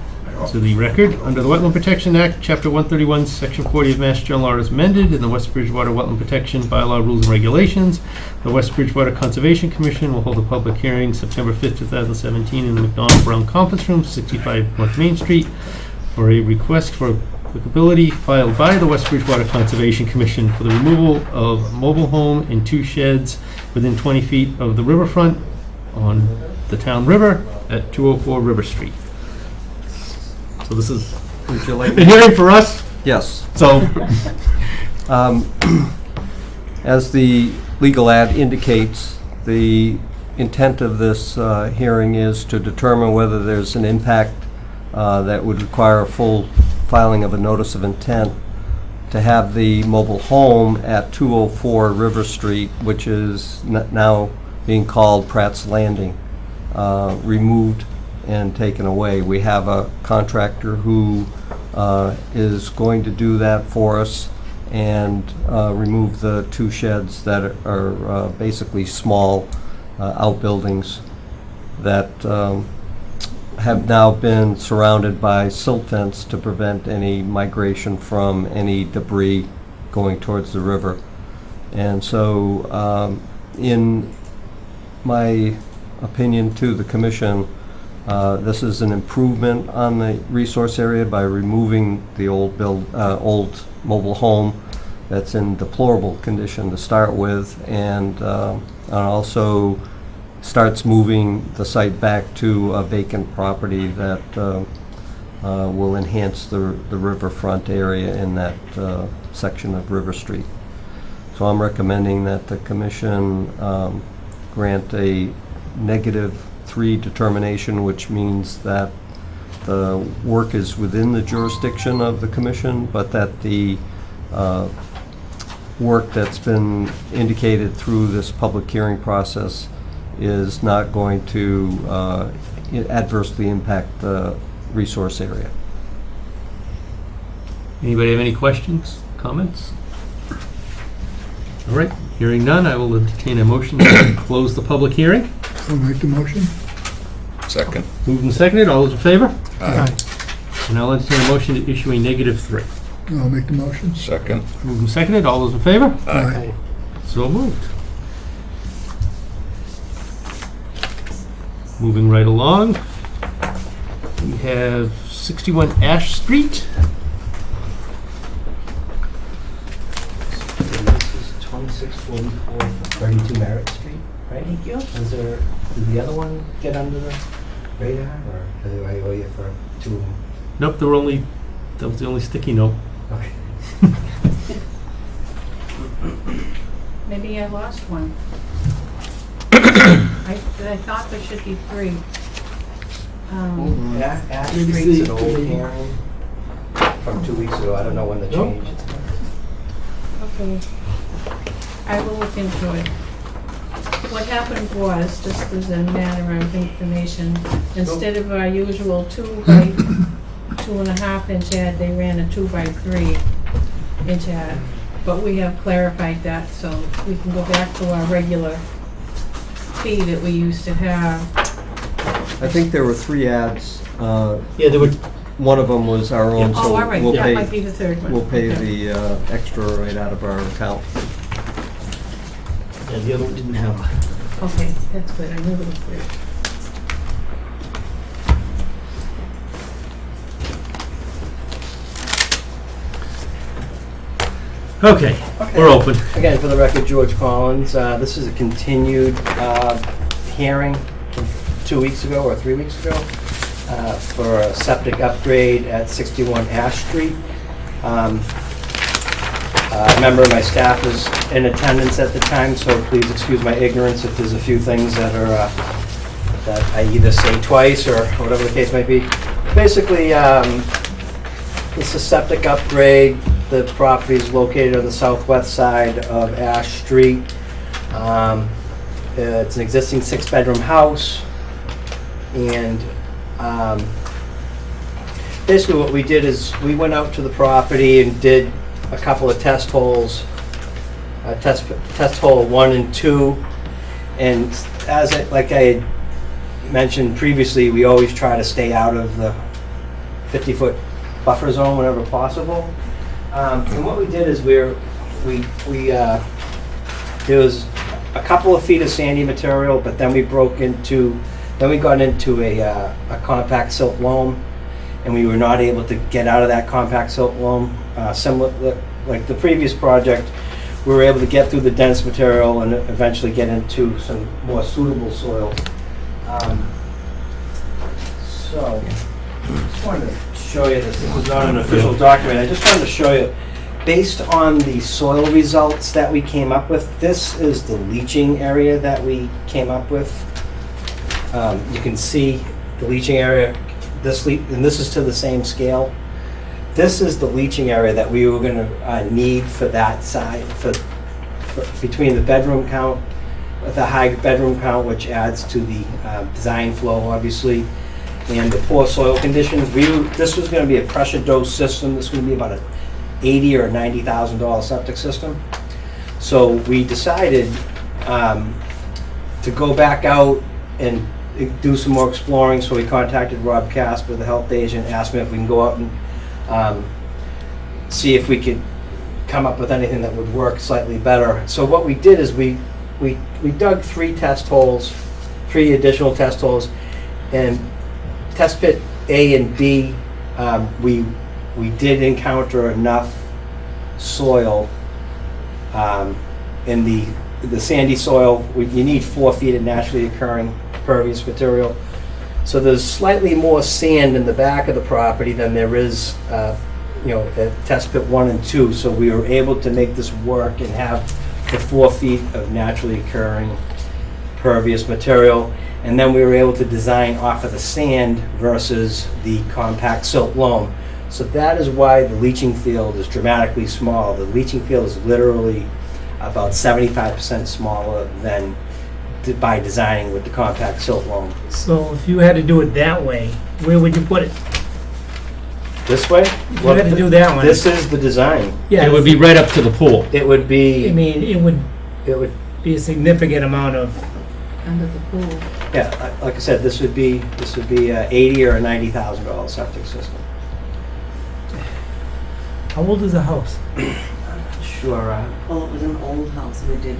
A: to the record. Under the Wetland Protection Act, Chapter 131, Section 40 of Mass General Law is amended, and the West Bridgewater Wetland Protection Bylaw Rules and Regulations. The West Bridgewater Conservation Commission will hold a public hearing September 5th, 2017 in the McDonald Brown Conference Room, 65 North Main Street, for a request for applicability filed by the West Bridgewater Conservation Commission for the removal of a mobile home and 2 sheds within 20 feet of the riverfront on the town river at 204 River Street. So this is
E: Would you like?
A: a hearing for us,
E: Yes.
A: so
E: As the legal ad indicates, the intent of this hearing is to determine whether there's an impact that would require a full filing of a notice of intent to have the mobile home at 204 River Street, which is now being called Pratt's Landing, removed and taken away. We have a contractor who is going to do that for us and remove the 2 sheds that are basically small outbuildings that have now been surrounded by silt fence to prevent any migration from any debris going towards the river. And so, in my opinion to the commission, this is an improvement on the resource area by removing the old mobile home that's in deplorable condition to start with, and also starts moving the site back to a vacant property that will enhance the riverfront area in that section of River Street. So I'm recommending that the commission grant a -3 determination, which means that the work is within the jurisdiction of the commission, but that the work that's been indicated through this public hearing process is not going to adversely impact the resource area.
A: anybody have any questions, comments? All right, hearing none, I will entertain a motion to close the public hearing.
I: I'll make the motion.
C: Second.
A: Moved and seconded, all those in favor?
C: Aye.
A: And I'll entertain a motion to issue a -3.
I: I'll make the motion.
C: Second.
A: Moved and seconded, all those in favor?
I: Aye.
A: So moved. Moving right along, we have 61 Ash Street.
B: This is 2644 for 32 Merritt Street, right?
L: Thank you.
B: Did the other one get under the radar, or do I owe you for 2 of them?
A: Nope, that was the only sticky note.
B: Okay.
L: Maybe I lost one. I thought there should be 3.
B: Ash Street's an old hearing from 2 weeks ago. I don't know when the change is.
L: Okay. I will look into it. What happened was, just as a matter of information, instead of our usual 2 by 2.5 inch ad, they ran a 2 by 3. into it. But we have clarified that, so we can go back to our regular fee that we used to have.
E: I think there were 3 ads.
A: Yeah, there were,
E: One of them was our own,
L: Oh,
E: so
L: all right,
E: we'll
L: that might
E: pay,
L: be the third one.
E: we'll pay
L: Okay.
E: the extra right out of our account.
A: yeah, the other one didn't have.
L: Okay, that's good, I knew there was three.
A: Okay, we're open.
B: Again, for the record, George Collins. This is a continued hearing from 2 weeks ago or 3 weeks ago for a septic upgrade at 61 Ash Street. A member of my staff was in attendance at the time, so please excuse my ignorance if there's a few things that are that I either say twice or whatever the case might be. Basically, this is septic upgrade. The property is located on the southwest side of Ash Street. It's an existing 6-bedroom house. And basically what we did is we went out to the property and did a couple of test holes, test hole 1 and 2. And like I had mentioned previously, we always try to stay out of the 50-foot buffer zone whenever possible. And what we did is there was a couple of feet of sandy material, but then we got into a compact silt loam, and we were not able to get out of that compact silt loam. Similar, like the previous project, we were able to get through the dense material and eventually get into some more suitable soil. So, just wanted to show you this. This is not an official document. I just wanted to show you, based on the soil results that we came up with, this is the leaching area that we came up with. You can see the leaching area, and this is to the same scale. This is the leaching area that we were going to need for that side, for between the bedroom count, the high bedroom count, which adds to the design flow, obviously, and the poor soil conditions. This was going to be a pressure dose system. This was going to be about a $80,000 or $90,000 septic system. So we decided to go back out and do some more exploring. So we contacted Rob Casper, the health agent, asked me if we can go out and see if we could come up with anything that would work slightly better. So what we did is we dug 3 additional test holes, and test pit A and B, we did encounter enough soil in the sandy soil. You need 4 feet of naturally occurring pervious material. So there's slightly more sand in the back of the property than there is, at test pit 1 and 2. So we were able to make this work and have the 4 feet of naturally occurring pervious material. And then we were able to design off of the sand versus the compact silt loam. So that is why the leaching field is dramatically small. The leaching field is literally about 75% smaller than by designing with the compact silt loam.
G: So if you had to do it that way, where would you put it?
B: This way?
G: If you had to do that one.
B: This is the design.
G: Yeah,
A: It would be right up to the pool.
B: It would be.
G: I mean, it would be a significant amount of,
L: Under the pool.
B: Yeah, like I said, this would be a $80,000 or a $90,000 septic system.
G: how old is the house?
B: Sure.
M: Well, it was an old house. We did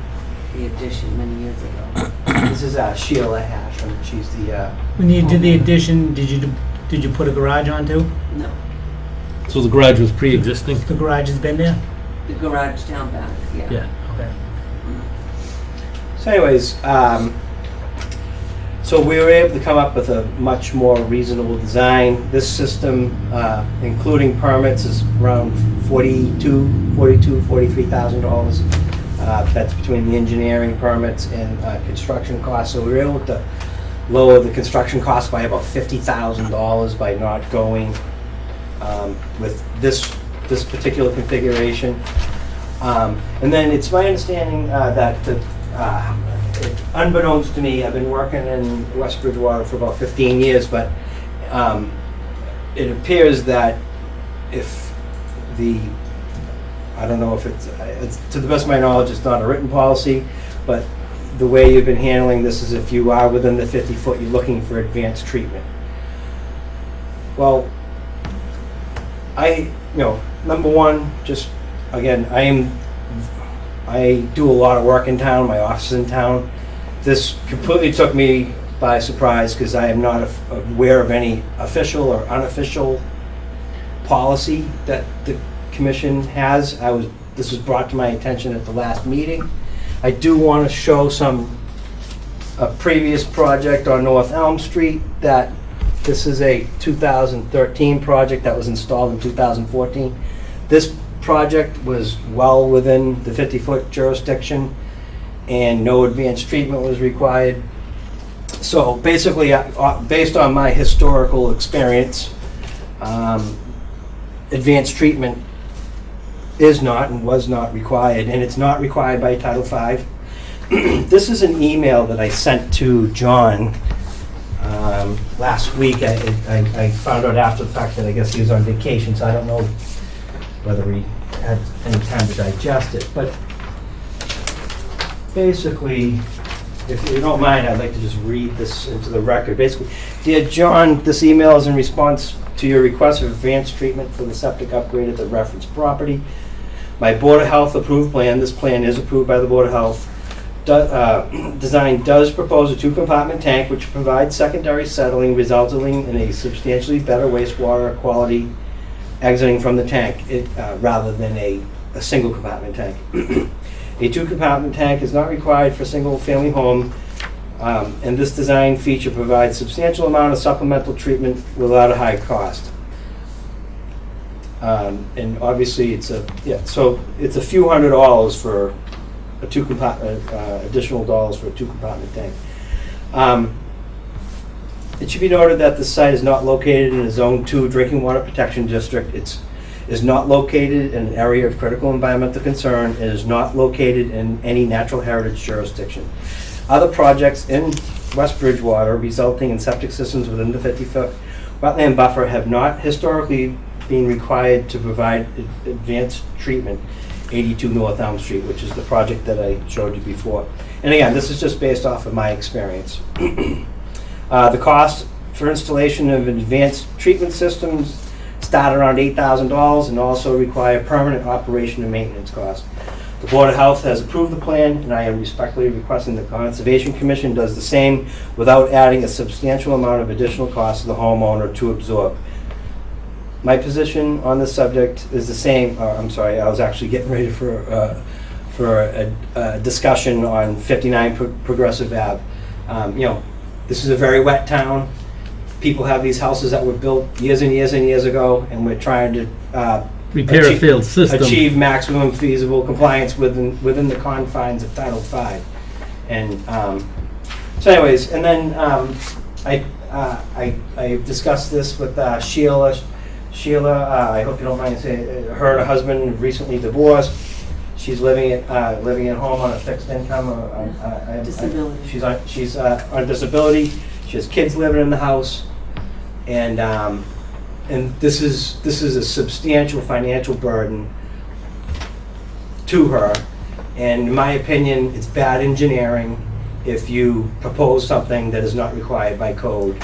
M: the addition many years ago.
B: This is Sheila Ashram. She's the.
G: When you did the addition, did you put a garage on too?
M: No,
A: So the garage was pre-existing?
G: The garage has been there?
M: the garage down back, yeah.
A: Yeah.
G: Okay.
B: So anyways, so we were able to come up with a much more reasonable design. This system, including permits, is around $43,000. That's between the engineering permits and construction costs. So we were able to lower the construction cost by about $50,000 by not going with this particular configuration. And then it's my understanding that unbeknownst to me, I've been working in West Bridgewater for about 15 years, but it appears that if the I don't know if it's, to the best of my knowledge, it's not a written policy, but the way you've been handling this is if you are within the 50 foot, you're looking for advanced treatment. Well, number one, just, again, I do a lot of work in town, my office is in town. This completely took me by surprise because I am not aware of any official or unofficial policy that the commission has. This was brought to my attention at the last meeting. I do want to show a previous project on North Elm Street that this is a 2013 project that was installed in 2014. This project was well within the 50-foot jurisdiction and no advanced treatment was required. So basically, based on my historical experience, advanced treatment is not and was not required, and it's not required by Title V. This is an email that I sent to John last week. I found out after the fact that I guess he was on vacation, so I don't know whether he had any time to digest it. But basically, if you don't mind, I'd like to just read this into the record. Basically, dear John, this email is in response to your request for advanced treatment for the septic upgrade at the reference property. My Board of Health approved plan, this plan is approved by the Board of Health, design does propose a 2-compartment tank which provides secondary settling, resulting in a substantially better wastewater quality exiting from the tank rather than a single compartment tank. A 2-compartment tank is not required for a single-family home, and this design feature provides substantial amount of supplemental treatment without a high cost. And obviously, so it's a few $100s for a additional dollars for a 2-compartment tank. It should be noted that the site is not located in a Zone 2 drinking water protection district. It is not located in an area of critical environmental concern. It is not located in any natural heritage jurisdiction. Other projects in West Bridgewater resulting in septic systems within the 50-foot wetland buffer have not historically been required to provide advanced treatment. 82 North Elm Street, which is the project that I showed you before. And again, this is just based off of my experience. The cost for installation of advanced treatment systems start around $8,000 and also require permanent operation and maintenance costs. The Board of Health has approved the plan, and I am respectfully requesting the Conservation Commission does the same without adding a substantial amount of additional cost to the homeowner to absorb. My position on this subject is the same. I'm sorry, I was actually getting ready for a discussion on 59 Progressive Ave. This is a very wet town. People have these houses that were built years and years and years ago, and we're trying to
A: Repair a failed system.
B: achieve maximum feasible compliance within the confines of Title V. And so anyways, and then I discussed this with Sheila. I hope you don't mind saying, her and her husband recently divorced. She's living at home on a fixed income.
M: Disability.
B: She's on disability. She has kids living in the house, and this is a substantial financial burden to her. And in my opinion, it's bad engineering if you propose something that is not required by code,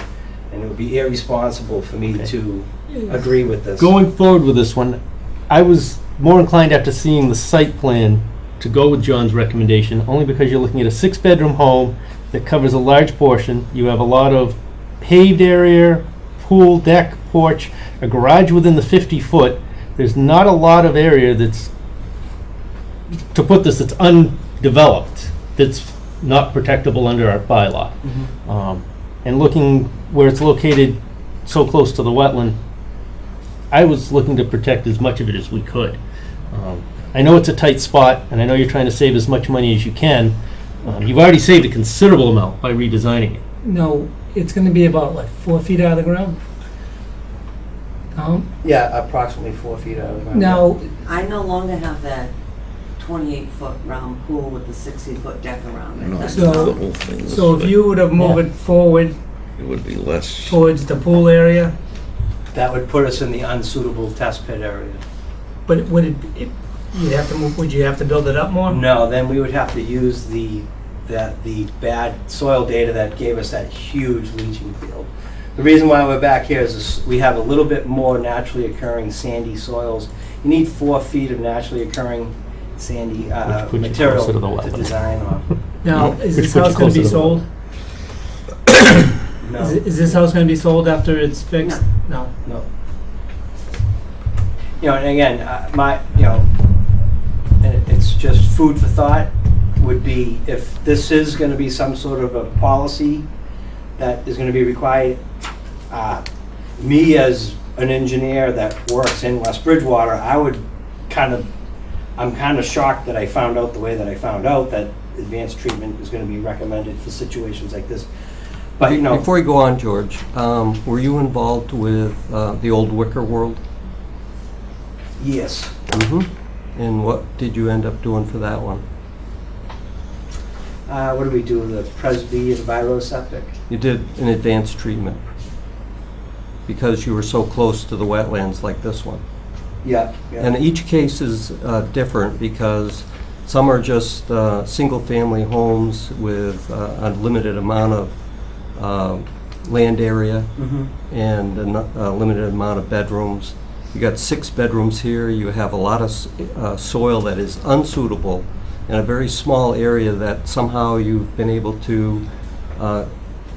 B: and it would be irresponsible for me to agree with this.
A: Going forward with this one, I was more inclined after seeing the site plan to go with John's recommendation, only because you're looking at a 6-bedroom home that covers a large portion. You have a lot of paved area, pool, deck, porch, a garage within the 50-foot. There's not a lot of area that's undeveloped, that's not protectable under our bylaw. And looking where it's located so close to the wetland, I was looking to protect as much of it as we could. I know it's a tight spot, and I know you're trying to save as much money as you can. You've already saved a considerable amount by redesigning it.
G: No, it's gonna be about, 4 feet out of the ground?
B: Yeah, approximately 4 feet out of the ground.
G: Now,
M: I no longer have that 28-foot round pool with the 60-foot deck around it.
C: No,
M: That's
C: the
G: So-
C: whole thing this
G: so if
C: way.
G: you would have moved it forward
C: It would be less.
G: towards the pool area,
B: That would put us in the unsuitable test pit area.
G: but would it, You'd have to move, would you have to build it up more?
B: No, then we would have to use the bad soil data that gave us that huge leaching field. The reason why we're back here is we have a little bit more naturally occurring sandy soils. You need 4 feet of naturally occurring sandy
A: Which puts you
B: material
A: closer to the
B: to
A: wetland.
B: design off.
G: Now, is
A: Which
G: this
A: puts you
G: house gonna be
A: closer to the
G: sold?
B: No,
G: Is this house gonna be sold after it's fixed? No.
B: no. And again, and it's just food for thought, would be if this is gonna be some sort of a policy that is gonna be required, me as an engineer that works in West Bridgewater, I'm kind of shocked that I found out the way that I found out, that advanced treatment is gonna be recommended for situations like this. But,
E: Before you go on, George, were you involved with the old Wicker World?
B: yes,
E: Mm-hmm. And what did you end up doing for that one?
B: what do we do, the Presby and Viro septic?
E: You did an advanced treatment because you were so close to the wetlands like this one.
B: Yeah,
E: And each case is different because some are just single-family homes with a limited amount of land area
B: Mhm.
E: and a limited amount of bedrooms. You got 6 bedrooms here. You have a lot of soil that is unsuitable in a very small area that somehow you've been able to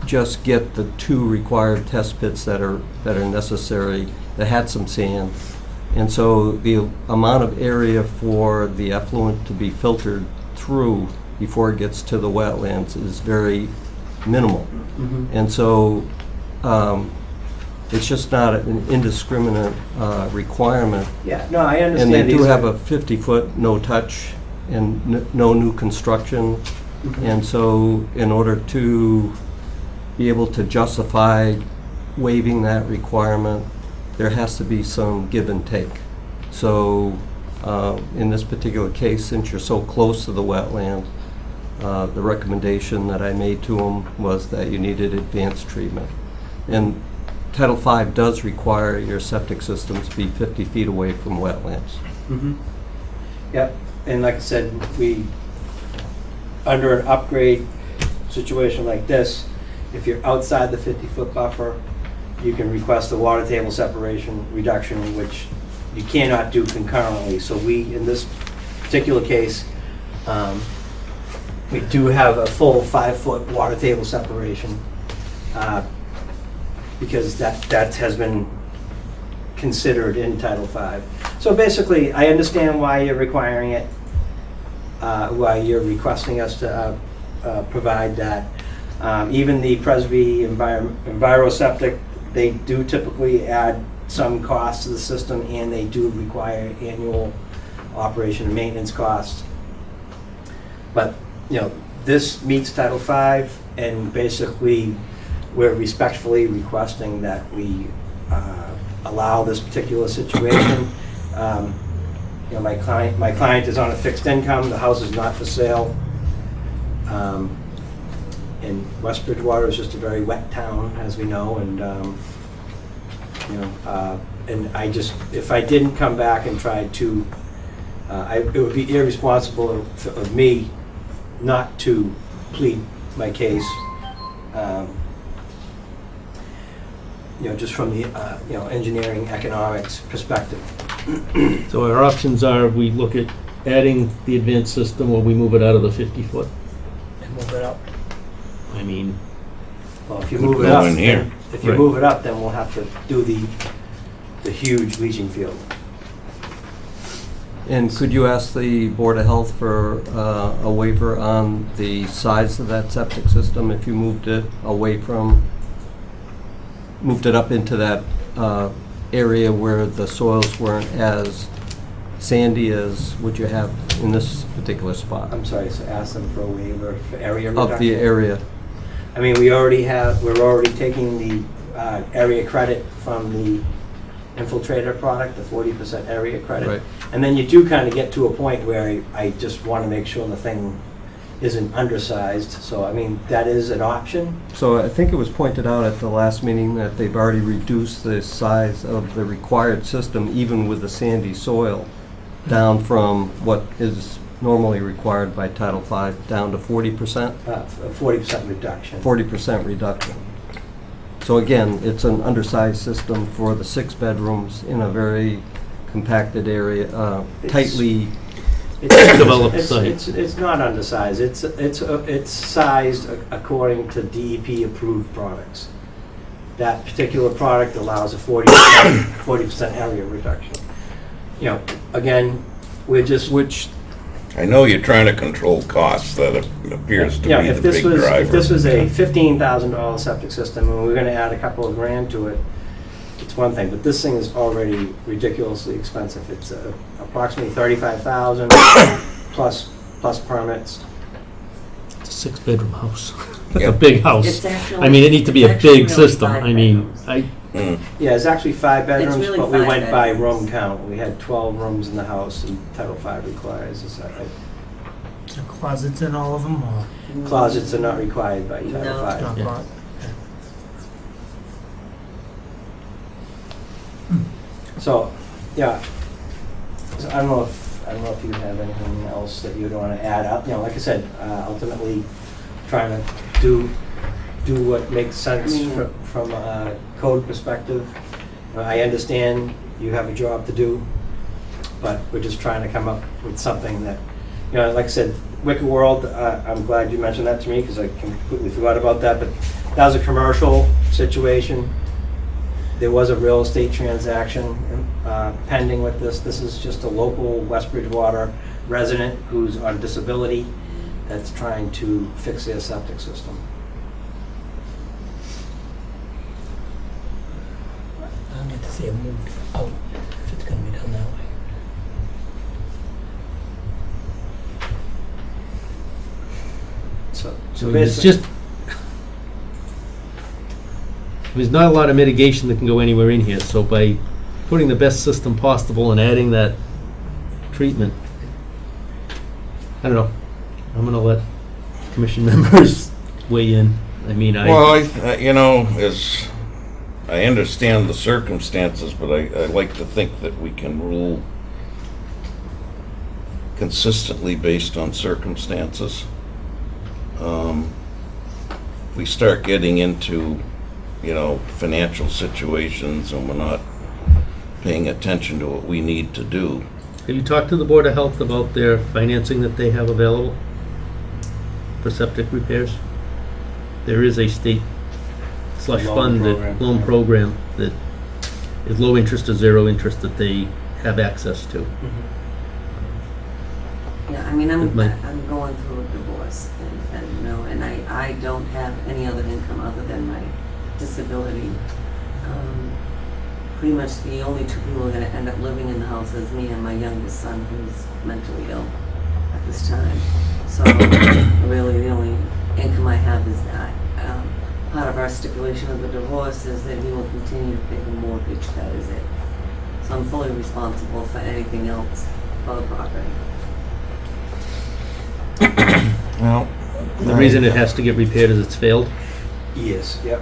E: just get the 2 required test pits that are necessary that had some sand. And so the amount of area for the effluent to be filtered through before it gets to the wetlands is very minimal.
B: Mhm.
E: And so it's just not an indiscriminate requirement.
B: Yeah, no, I understand.
E: And they do
B: these
E: have
B: are-
E: a 50-foot no-touch and no new construction.
B: Mhm.
E: And so in order to be able to justify waiving that requirement, there has to be some give and take. So in this particular case, since you're so close to the wetland, the recommendation that I made to them was that you needed advanced treatment. And Title V does require your septic systems to be 50 feet away from wetlands.
B: Mhm. Yep, and like I said, under an upgrade situation like this, if you're outside the 50-foot buffer, you can request a water table separation reduction, which you cannot do concurrently. So in this particular case, we do have a full 5-foot water table separation, because that has been considered in Title V. So basically, I understand why you're requiring it, why you're requesting us to provide that. Even the Presby Enviroseptic, they do typically add some cost to the system, and they do require annual operation and maintenance costs. But, this meets Title V, and basically, we're respectfully requesting that we allow this particular situation. My client is on a fixed income, the house is not for sale. And West Bridgewater is just a very wet town, as we know, and, and if I didn't come back and try to, it would be irresponsible of me not to plead my case, just from the, engineering economics perspective.
A: So our options are, we look at adding the advanced system, or we move it out of the 50-foot.
G: And move it up.
A: I mean,
B: Well, if you
C: Could
B: move it
C: go
B: up,
C: in here.
B: if you
A: Right.
B: move it up, then we'll have to do the huge leaching field.
E: And could you ask the Board of Health for a waiver on the size of that septic system if you moved it up into that area where the soils weren't as sandy as what you have in this particular spot?
B: I'm sorry, so ask them for a waiver for area reduction?
E: Of the area.
B: I mean, we're already taking the area credit from the infiltrator product, the 40% area credit.
E: Right.
B: And then you do kind of get to a point where I just want to make sure the thing isn't undersized. So, I mean, that is an option.
E: So I think it was pointed out at the last meeting that they've already reduced the size of the required system even with the sandy soil. down from what is normally required by Title V, down to 40%?
B: A 40% reduction.
E: 40% reduction. So again, it's an undersized system for the 6 bedrooms in a very compacted area, tightly.
A: Developed site.
B: It's not undersized. It's sized according to DEP approved products. That particular product allows a 40% area reduction. You know, again, we're just.
E: Which,
C: I know you're trying to control costs, that appears to
B: Yeah,
C: be
B: if
C: the
B: this
C: big driver.
B: was, if this was a $15,000 septic system and we're gonna add a couple of grand to it, it's one thing, but this thing is already ridiculously expensive. It's approximately $35,000 plus permits.
A: It's a 6-bedroom house. That's
C: Yeah.
A: a big house.
M: It's actually.
A: I mean, it needs to be a
M: it's actually
A: big
M: really
A: system.
M: 5
A: I mean,
M: bedrooms.
B: Yeah, it's actually 5 bedrooms,
M: really
B: but we
M: 5
B: went by
M: bedrooms.
B: room count. We had 12 rooms in the house and Title V requires,
G: Closets in all of them, or
B: closets are not required by Title
M: No.
B: V.
G: not
A: Yeah.
G: bought?
B: So, yeah. So I don't know if you have anything else that you'd want to add up. You know, like I said, ultimately trying to do what makes sense from a code perspective. I understand you have a job to do, but we're just trying to come up with something that, you know, like I said, Wicked World, I'm glad you mentioned that to me because I completely forgot about that, but that was a commercial situation. There was a real estate transaction pending with this. This is just a local West Bridgewater resident who's on disability that's trying to fix their septic system.
G: I'll get to see it moved out if it's gonna be done that way.
B: So
A: I mean, it's
B: basically,
A: just, there's not a lot of mitigation that can go anywhere in here, so by putting the best system possible and adding that treatment, I don't know, I'm gonna let commission members weigh in. I mean,
C: Well, as I understand the circumstances, but I like to think that we can rule consistently based on circumstances. We start getting into, financial situations and we're not paying attention to what we need to do.
A: have you talked to the Board of Health about their financing that they have available for septic repairs? There is a state slush
B: Loan
A: fund,
B: program.
A: loan program that is low interest or zero interest that they have access to.
M: Yeah, I mean, I'm
A: It might-
M: going through a divorce, and I don't have any other income other than my disability. Pretty much the only two people who are gonna end up living in the house is me and my youngest son, who's mentally ill at this time. So really, the only income I have is that. Part of our stipulation of the divorce is that he will continue to pay the mortgage, that is it. So I'm fully responsible for anything else for the property.
C: Well,
A: The reason it has to get repaired is it's failed.
B: yes, yep.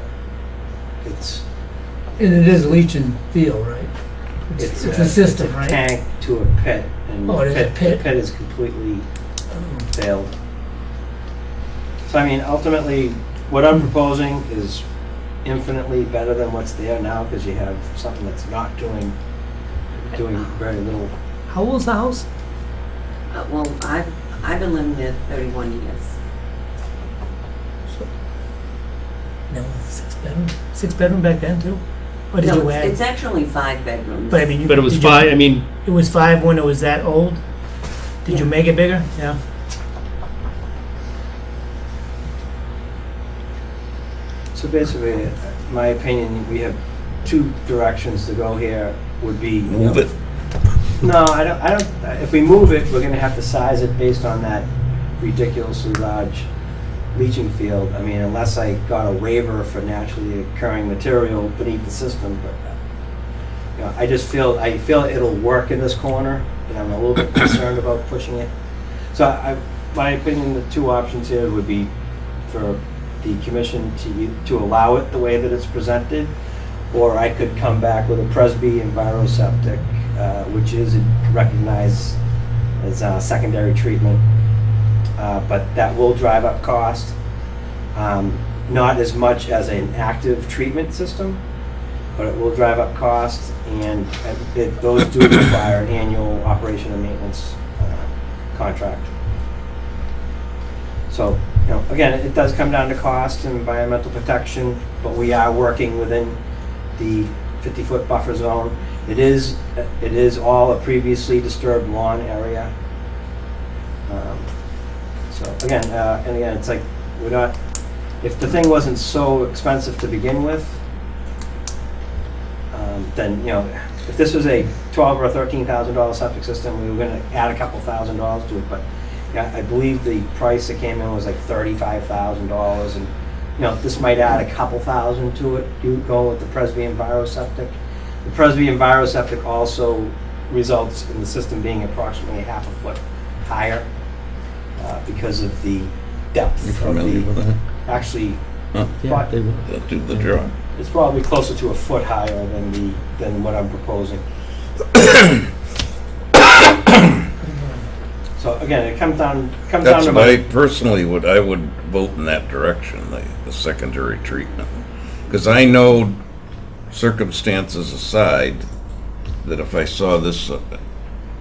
B: It's
G: And it is leach and field, right? It's a system,
B: it's a
G: right?
B: tank to a pit, and
G: Oh, it is a pit?
B: the pit is completely failed. So I mean, ultimately, what I'm proposing is infinitely better than what's there now, because you have something that's not doing very little.
G: How old's the house?
M: Well, I've been living there 31 years.
G: No, 6-bedroom. 6-bedroom back then too? Or did
M: No,
G: you add?
M: it's actually 5 bedrooms.
G: But I mean,
A: But it was
G: did you-
A: fine, I mean,
G: It was 5 when it was that old? Did you
M: Yeah.
G: make it bigger? Yeah.
B: So basically, in my opinion, we have two directions to go here. Would be
C: move it.
B: No, I don't. If we move it, we're gonna have to size it based on that ridiculously large leaching field. I mean, unless I got a waiver for naturally occurring material beneath the system, but I just feel it'll work in this corner, and I'm a little bit concerned about pushing it. So, my opinion, the two options here would be for the commission to allow it the way that it's presented, or I could come back with a Presby Enviroseptic which is recognized as secondary treatment. But that will drive up cost. Not as much as an active treatment system, but it will drive up cost, and those do require an annual operation and maintenance contract. So, again, it does come down to cost and environmental protection, but we are working within the 50-foot buffer zone. It is all a previously disturbed lawn area. So again, it's like, we're not, if the thing wasn't so expensive to begin with, then, if this was a $12,000 or $13,000 septic system, we were gonna add a couple $1,000s to it, but yeah, I believe the price that came in was like $35,000, and, this might add a couple thousand to it, you go with the Presby EnviroSeptic. The Presby EnviroSeptic also results in the system being approximately half a foot higher, because of the depth
C: You
B: of
C: familiar with
B: the,
C: that?
B: actually,
A: Yeah, they will.
C: They'll do the job.
B: it's probably closer to a foot higher than what I'm proposing. So again, it comes down
C: That's
B: to
C: what I
B: about,
C: personally I would vote in that direction, the secondary treatment. Because I know, circumstances aside, that if I saw this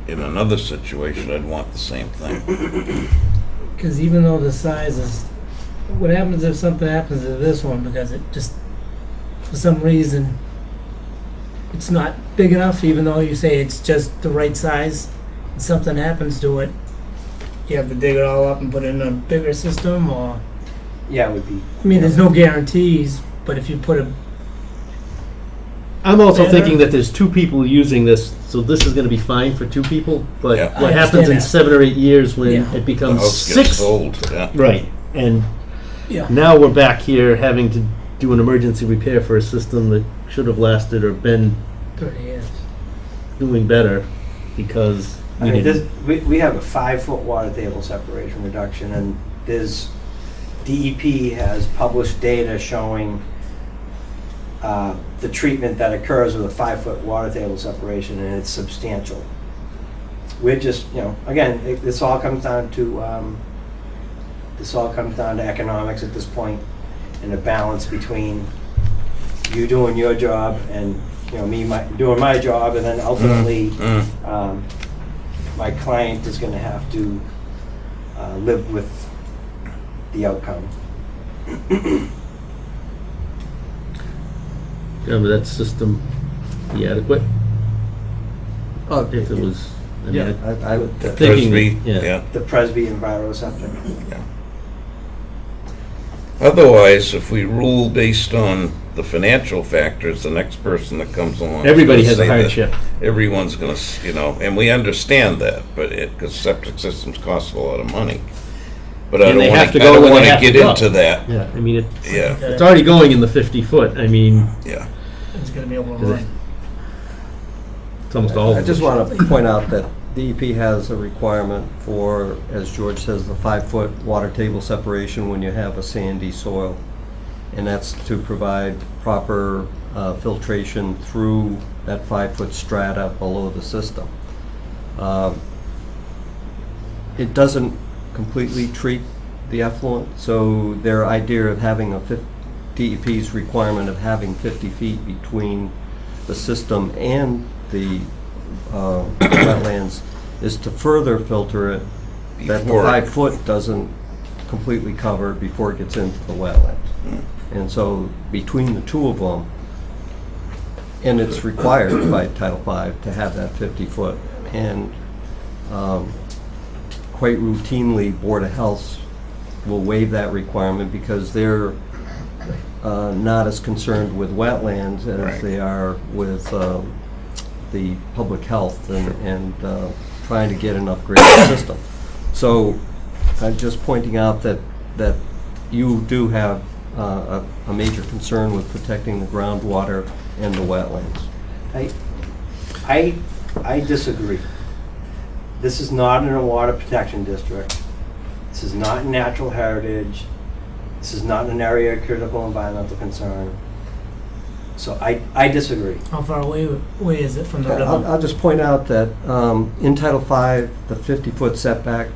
C: in another situation, I'd want the same thing.
G: Because even though the size is, what happens if something happens to this one, because it just, for some reason, it's not big enough, even though you say it's just the right size, and something happens to it, you have to dig it all up and put it in a bigger system, or,
B: yeah, it would be.
G: I mean, there's no guarantees, but if you put a,
A: I'm also
G: Better.
A: thinking that there's two people using this, so this is gonna be fine for two people, but
C: Yeah.
A: what
G: I
A: happens in
G: understand that.
A: 7 or 8 years when
G: Yeah.
A: it
C: The
A: becomes
C: house gets
A: 6?
C: sold, yeah.
A: Right, and
G: yeah.
A: now we're back here having to do an emergency repair for a system that should have lasted or been
G: 30 years.
A: doing better because
B: I
A: we
B: mean,
A: didn't.
B: we have a 5-foot water table separation reduction, and DEP has published data showing the treatment that occurs with a 5-foot water table separation, and it's substantial. We're just, again, this all comes down to economics at this point, and a balance between you doing your job and me doing my job, and then ultimately my client is going to have to live with the outcome.
A: Yeah, but that system be adequate
E: Oh,
A: if it was. I mean,
E: Yeah, I would,
A: Thinking,
C: Presby,
A: yeah.
C: yeah.
B: The Presby EnviroSeptic.
C: Otherwise, if we rule based on the financial factors, the next person that comes along. is
A: Everybody
C: gonna
A: has a
C: say that
A: hardship.
C: Everyone's gonna, and we understand that, but because septic systems cost a lot of money. But I
A: And they
C: don't
A: have
C: wanna,
A: to
C: I
A: go
C: don't
A: when they
C: wanna
A: have to
C: get
A: go.
C: into that.
A: Yeah, I mean,
C: Yeah,
A: it's already going in the 50 foot. I mean,
C: yeah.
G: It's gonna be able to
A: Is it-
G: run.
A: it's almost all.
E: I just want to point out that DEP has a requirement for, as George says, the 5-foot water table separation when you have a sandy soil. And that's to provide proper filtration through that 5-foot strata below the system. It doesn't completely treat the effluent, so their idea of having DEP's requirement of having 50 feet between the system and the wetlands is to further filter it, that the
C: Before-
E: 5-foot doesn't completely cover it before it gets into the wetland. And so between the two of them, and it's required by Title V to have that 50-foot, and quite routinely, Board of Health will waive that requirement because they're not as concerned with wetlands as
C: Right.
E: they are with the public health and trying to get an upgraded system. So I'm just pointing out that you do have a major concern with protecting the groundwater and the wetlands.
B: I disagree. This is not in a water protection district. This is not in natural heritage. This is not in an area of critical environmental concern. So I disagree.
G: How far away is it from the
E: I'll
G: river?
E: I'll just point out that in Title V, the 50-foot setback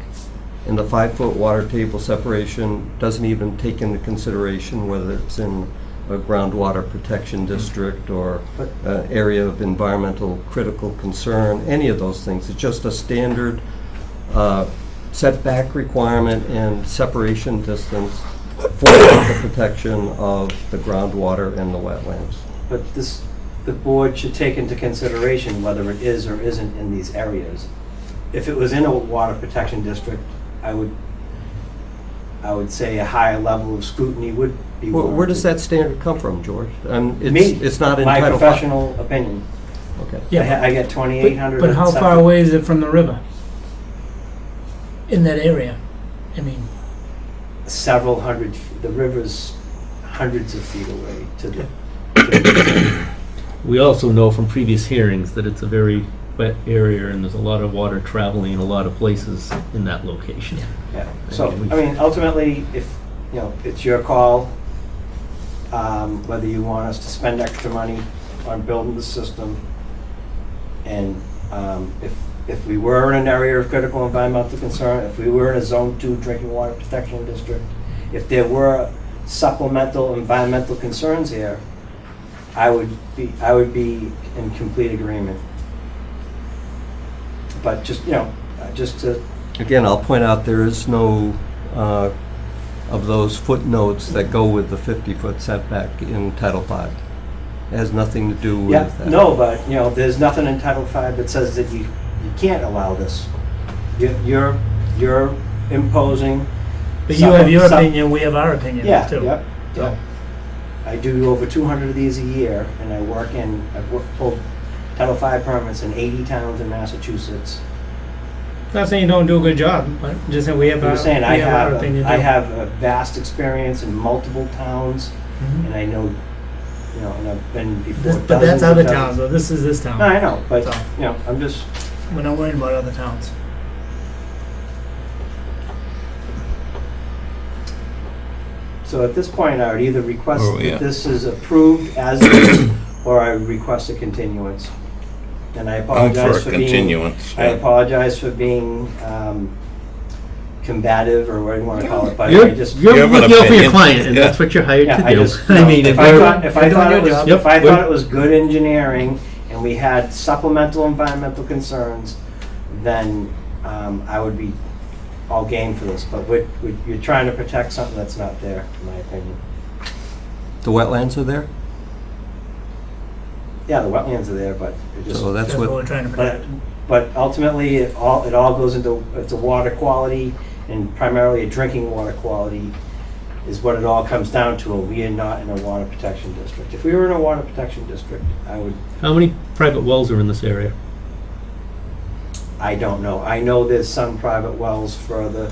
E: and the 5-foot water table separation doesn't even take into consideration whether it's in a groundwater protection district or area of environmental critical concern, any of those things. It's just a standard setback requirement and separation distance for the protection of the groundwater and the wetlands.
B: But the board should take into consideration whether it is or isn't in these areas. If it was in a water protection district, I would say a higher level of scrutiny would be warranted.
E: Where does that standard come from, George?
B: Me,
E: It's not in
B: my
E: Title V.
B: professional opinion.
E: Okay.
G: Yeah,
B: I get 2,800.
G: but how far away is it from the river? In that area? I mean,
B: Several hundred, the river's hundreds of feet away to the.
A: We also know from previous hearings that it's a very wet area and there's a lot of water traveling in a lot of places in that location.
B: Yeah, so, I mean, ultimately, if, you know, it's your call, whether you want us to spend extra money on building the system. And if we were in an area of critical environmental concern, if we were in a Zone 2 drinking water protection district, if there were supplemental environmental concerns here, I would be in complete agreement. But just, you know, just to,
E: Again, I'll point out there is no of those footnotes that go with the 50-foot setback in Title V. It has nothing to do with
B: yeah,
E: that.
B: no, but, you know, there's nothing in Title V that says that you can't allow this. You're imposing.
G: but you have your opinion, we have our opinion
B: Yeah,
G: too.
B: yep,
G: So-
B: yep. I do over 200 of these a year, and I've pulled Title V permits in 80 towns in Massachusetts.
G: Not saying you don't do a good job, but just saying we have
B: I'm
G: our,
B: just saying,
G: we have our opinion too.
B: I have a vast experience in multiple towns,
G: Mhm.
B: and I know, you know, and I've been before
G: This- But that's
B: dozens of
G: other towns, though, this is this town.
B: No, I know, but,
G: So-
B: you know, I'm just,
G: We're not worried about other towns.
B: so at this point, I would either request
C: Oh, yeah.
B: that this is approved as is, or I would request a continuance. And I
C: I'm
B: apologize
C: for
B: for
C: a
B: being,
C: continuance.
B: I apologize for being combative, or what do you want to call it, but
A: You're,
B: I just.
A: you're
C: You have an
A: looking out for your
C: opinion.
A: client, and
C: Yeah.
A: that's what you're hired
B: Yeah,
A: to
B: I
A: do.
B: just,
A: I mean,
B: if
A: we're-
B: I thought it was,
A: Yep,
B: if I
A: we're-
B: thought it was good engineering and we had supplemental environmental concerns, then I would be all game for this. But you're trying to protect something that's not there, in my opinion.
E: The wetlands are there?
B: Yeah, the wetlands are there, but it just.
E: So that's
G: That's what we're
E: what,
G: trying to
B: But,
G: protect.
B: but ultimately, it all goes into, it's a water quality, and primarily a drinking water quality is what it all comes down to. We are not in a water protection district. If we were in a water protection district,
A: How many private wells are in this area?
B: I don't know. I know there's some private wells further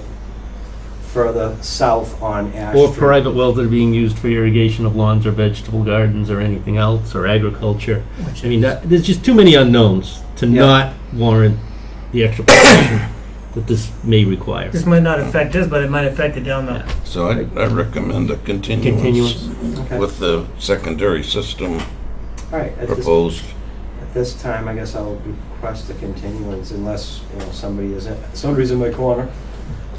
B: south on Ash
A: Or
B: Street.
A: private wells that are being used for irrigation of lawns or vegetable gardens or anything else, or agriculture?
G: Which
A: I mean,
G: is-
A: there's just too many unknowns to
B: Yeah.
A: not warrant the extra protection that this may require.
G: This might not affect us, but it might affect it down the,
A: Yeah.
C: So I recommend a continuance
A: Continuance.
B: Okay.
C: with the secondary system
B: All right, at
C: proposed.
B: this time, I guess I'll request a continuance unless, you know, somebody's in my corner.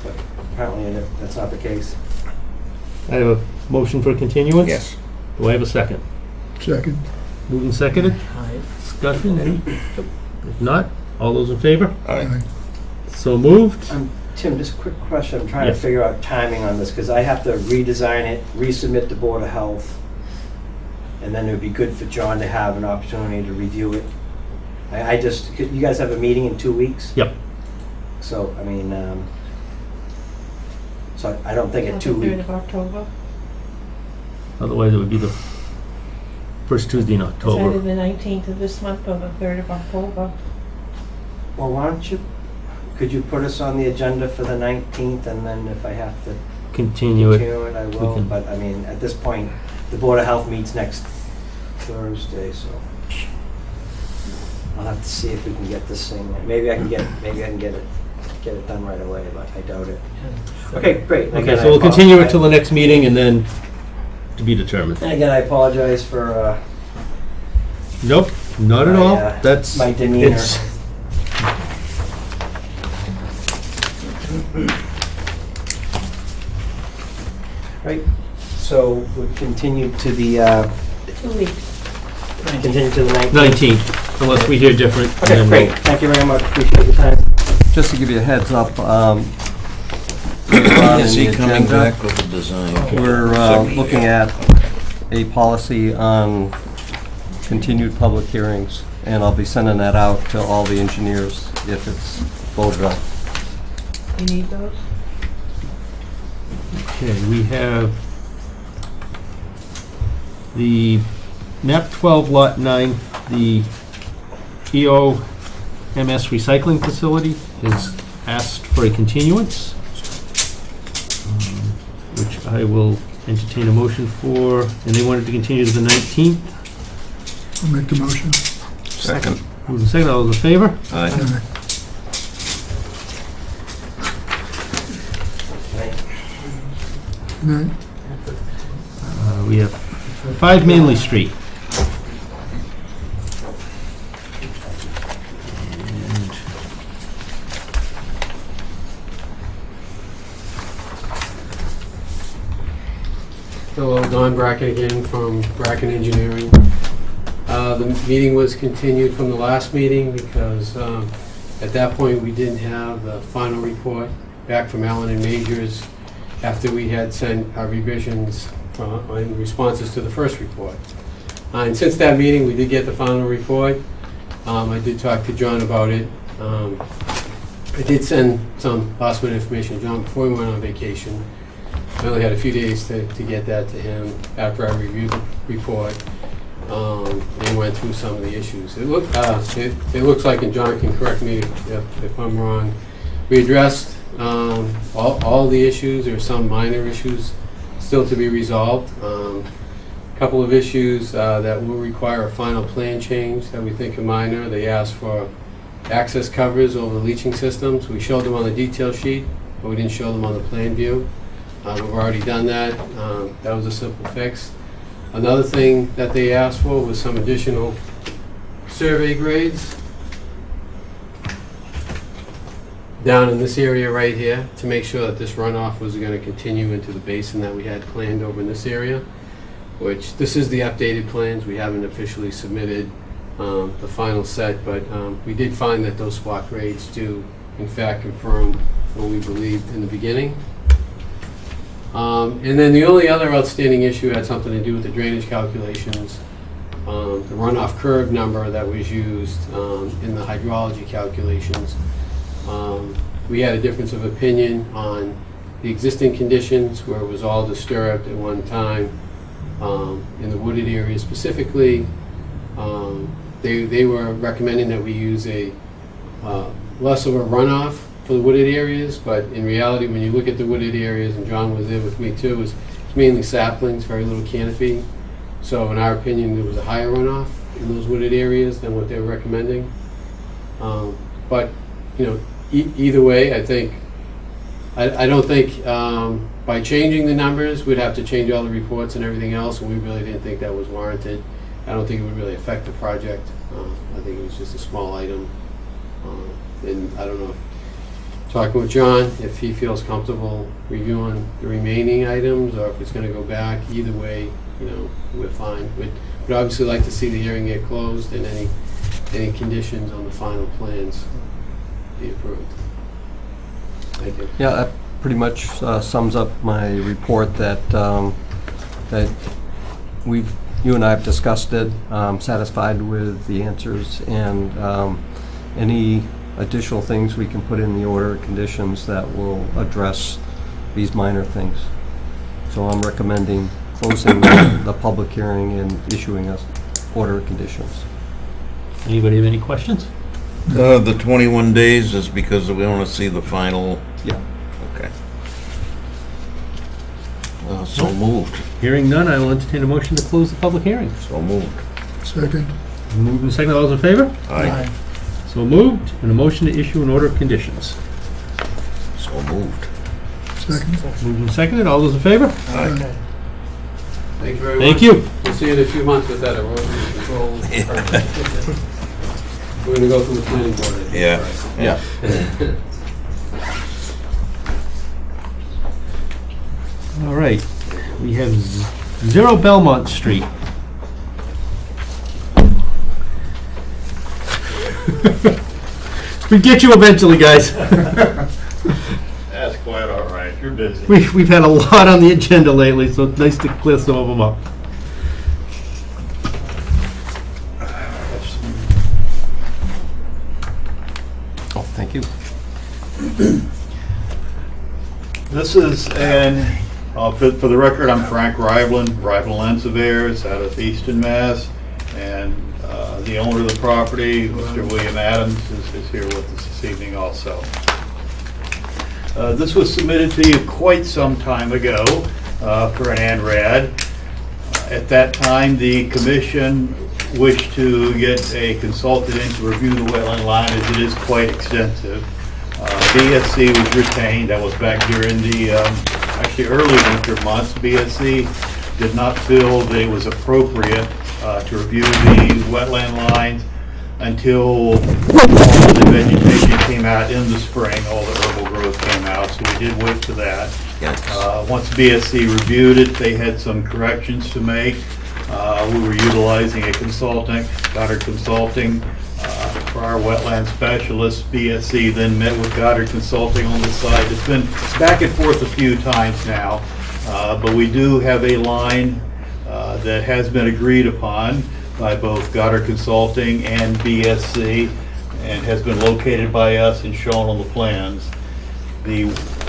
B: But apparently that's not the case.
A: I have a motion for continuance?
C: Yes.
A: Do I have a second?
I: Second.
A: Moving seconded?
G: Aye.
A: Discussion, any? If not, all those in favor?
C: Aye.
A: So moved.
B: Tim, just a quick question. I'm trying
A: Yes.
B: to figure out timing on this because I have to redesign it, resubmit to Board of Health, and then it would be good for John to have an opportunity to review it. You guys have a meeting in 2 weeks?
A: Yep.
B: So, I mean, so I don't think
L: On
B: a
L: the
B: 2 week.
L: 3rd of October.
A: Otherwise, it would be the first Tuesday in
L: It's either
A: October.
L: the 19th of this month or the 3rd of October.
B: Well, why don't you, could you put us on the agenda for the 19th, and then if I have to
A: Continue it.
B: continue it, I will.
A: can-
B: But, I mean, at this point, the Board of Health meets next Thursday, so I'll have to see if we can get this thing, maybe I can get it done right away, but I doubt it. Okay, great.
A: Okay,
B: Again,
A: so we'll continue it
B: I-
A: till the next meeting and then to be determined.
B: And again, I apologize for
A: Nope, not at all. That's,
B: my demeanor.
A: it's,
B: Right, so we continue to the,
L: 2 weeks.
B: continue to the 19th.
A: 19th, unless we hear different.
B: Okay,
A: then
B: great, thank you very much, appreciate your time.
E: Just to give you a heads up, later on in
C: Is
E: the
C: he coming
E: agenda,
C: back with a design?
E: we're looking at a policy on continued public hearings, and I'll be sending that out to all the engineers if it's voted on.
L: You need those?
A: Okay, we have the map 12 lot 9, the EOMS recycling facility has asked for a continuance, which I will entertain a motion for, and they wanted to continue to the 19th.
I: I'll make the motion.
C: Second.
A: Moving and second, all those in favor?
C: Aye.
I: Aye. Good night.
A: We have 5 Manley Street. And
N: Hello, Don Bracken again from Bracken Engineering. The meeting was continued from the last meeting because at that point we didn't have the final report back from Allen and Majors after we had sent our revisions in responses to the first report. And since that meeting, we did get the final report. I did talk to John about it. I did send some last minute information to John before we went on vacation. I only had a few days to get that to him after I reviewed the report and went through some of the issues. It looks like, and John can correct me if I'm wrong, we addressed all the issues. There are some minor issues still to be resolved. A couple of issues that will require a final plan change that we think are minor. They asked for access covers over the leaching systems. We showed them on the detail sheet, but we didn't show them on the plan view. We've already done that. That was a simple fix. Another thing that they asked for was some additional survey grades down in this area right here to make sure that this runoff was going to continue into the basin that we had planned over in this area, which this is the updated plans. We haven't officially submitted the final set, but we did find that those spot grades do in fact confirm what we believed in the beginning. And then the only other outstanding issue had something to do with the drainage calculations. The runoff curve number that was used in the hydrology calculations. We had a difference of opinion on the existing conditions where it was all disturbed at one time. In the wooded area specifically, they were recommending that we use a less of a runoff for the wooded areas, but in reality, when you look at the wooded areas, and John was there with me too, it's mainly saplings, very little canopy. So in our opinion, there was a higher runoff in those wooded areas than what they were recommending. But, you know, either way, I think, I don't think by changing the numbers, we'd have to change all the reports and everything else, and we really didn't think that was warranted. I don't think it would really affect the project. I think it was just a small item. And I don't know, talking with John, if he feels comfortable reviewing the remaining items, or if it's gonna go back, either way, you know, we're fine. We'd obviously like to see the hearing get closed and any conditions on the final plans be approved. Thank you.
E: Yeah, that pretty much sums up my report that you and I have discussed it, satisfied with the answers, and any additional things we can put in the order of conditions that will address these minor things. So I'm recommending closing the public hearing and issuing us order of conditions.
A: Anybody have any questions?
C: The 21 days is because we want to see the final.
E: Yeah.
C: Okay. So moved.
A: Hearing none, I will entertain a motion to close the public hearing.
C: So moved.
I: Second.
A: Moved and seconded, all those in favor?
C: Aye.
A: So moved, and a motion to issue an order of conditions.
C: So moved.
I: Second.
A: Moved and seconded, all those in favor?
C: Aye.
N: Thank you very much.
A: Thank you.
N: We'll see see you in a few months with that erosion control. We're gonna go through the planning board. I think,
C: Yeah.
N: first.
A: Yeah. All right, we have 0 Belmont Street. We get you eventually, guys.
H: That's quite all right, you're busy.
A: We've had a lot on the agenda lately, so it's nice to clear some of them up.
E: Oh, thank you.
O: This is for the record, I'm Frank Rivlin Land Surveyors out of Easton, Mass. And the owner of the property, Mr. William Adams, is here with us this evening also. This was submitted to you quite some time ago for an ANRAD. At that time, the commission wished to get a consultant in to review the wetland line, as it is quite extensive. BSC was retained. That was back during the actually early winter months. BSC did not feel that it was appropriate to review the wetland lines until all the vegetation came out in the spring, all the herbal growth came out, so we did wait for that. Once BSC reviewed it, they had some corrections to make. We were utilizing a consultant, Goddard Consulting, for our wetland specialist. BSC then met with Goddard Consulting on the site. It's been back and forth a few times now, but we do have a line that has been agreed upon by both Goddard Consulting and BSC, and has been located by us and shown on the plans. The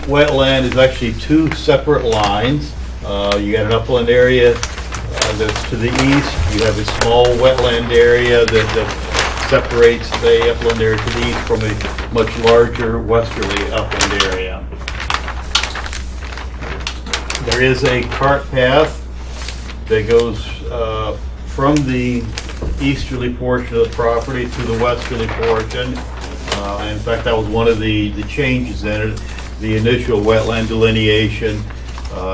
O: wetland is actually 2 separate lines. You got an upland area that's to the east. You have a small wetland area that separates the upland area to the east from a much larger westerly upland area. There is a cart path that goes from the easterly portion of the property to the westerly portion. In fact, that was one of the changes in it. The initial wetland delineation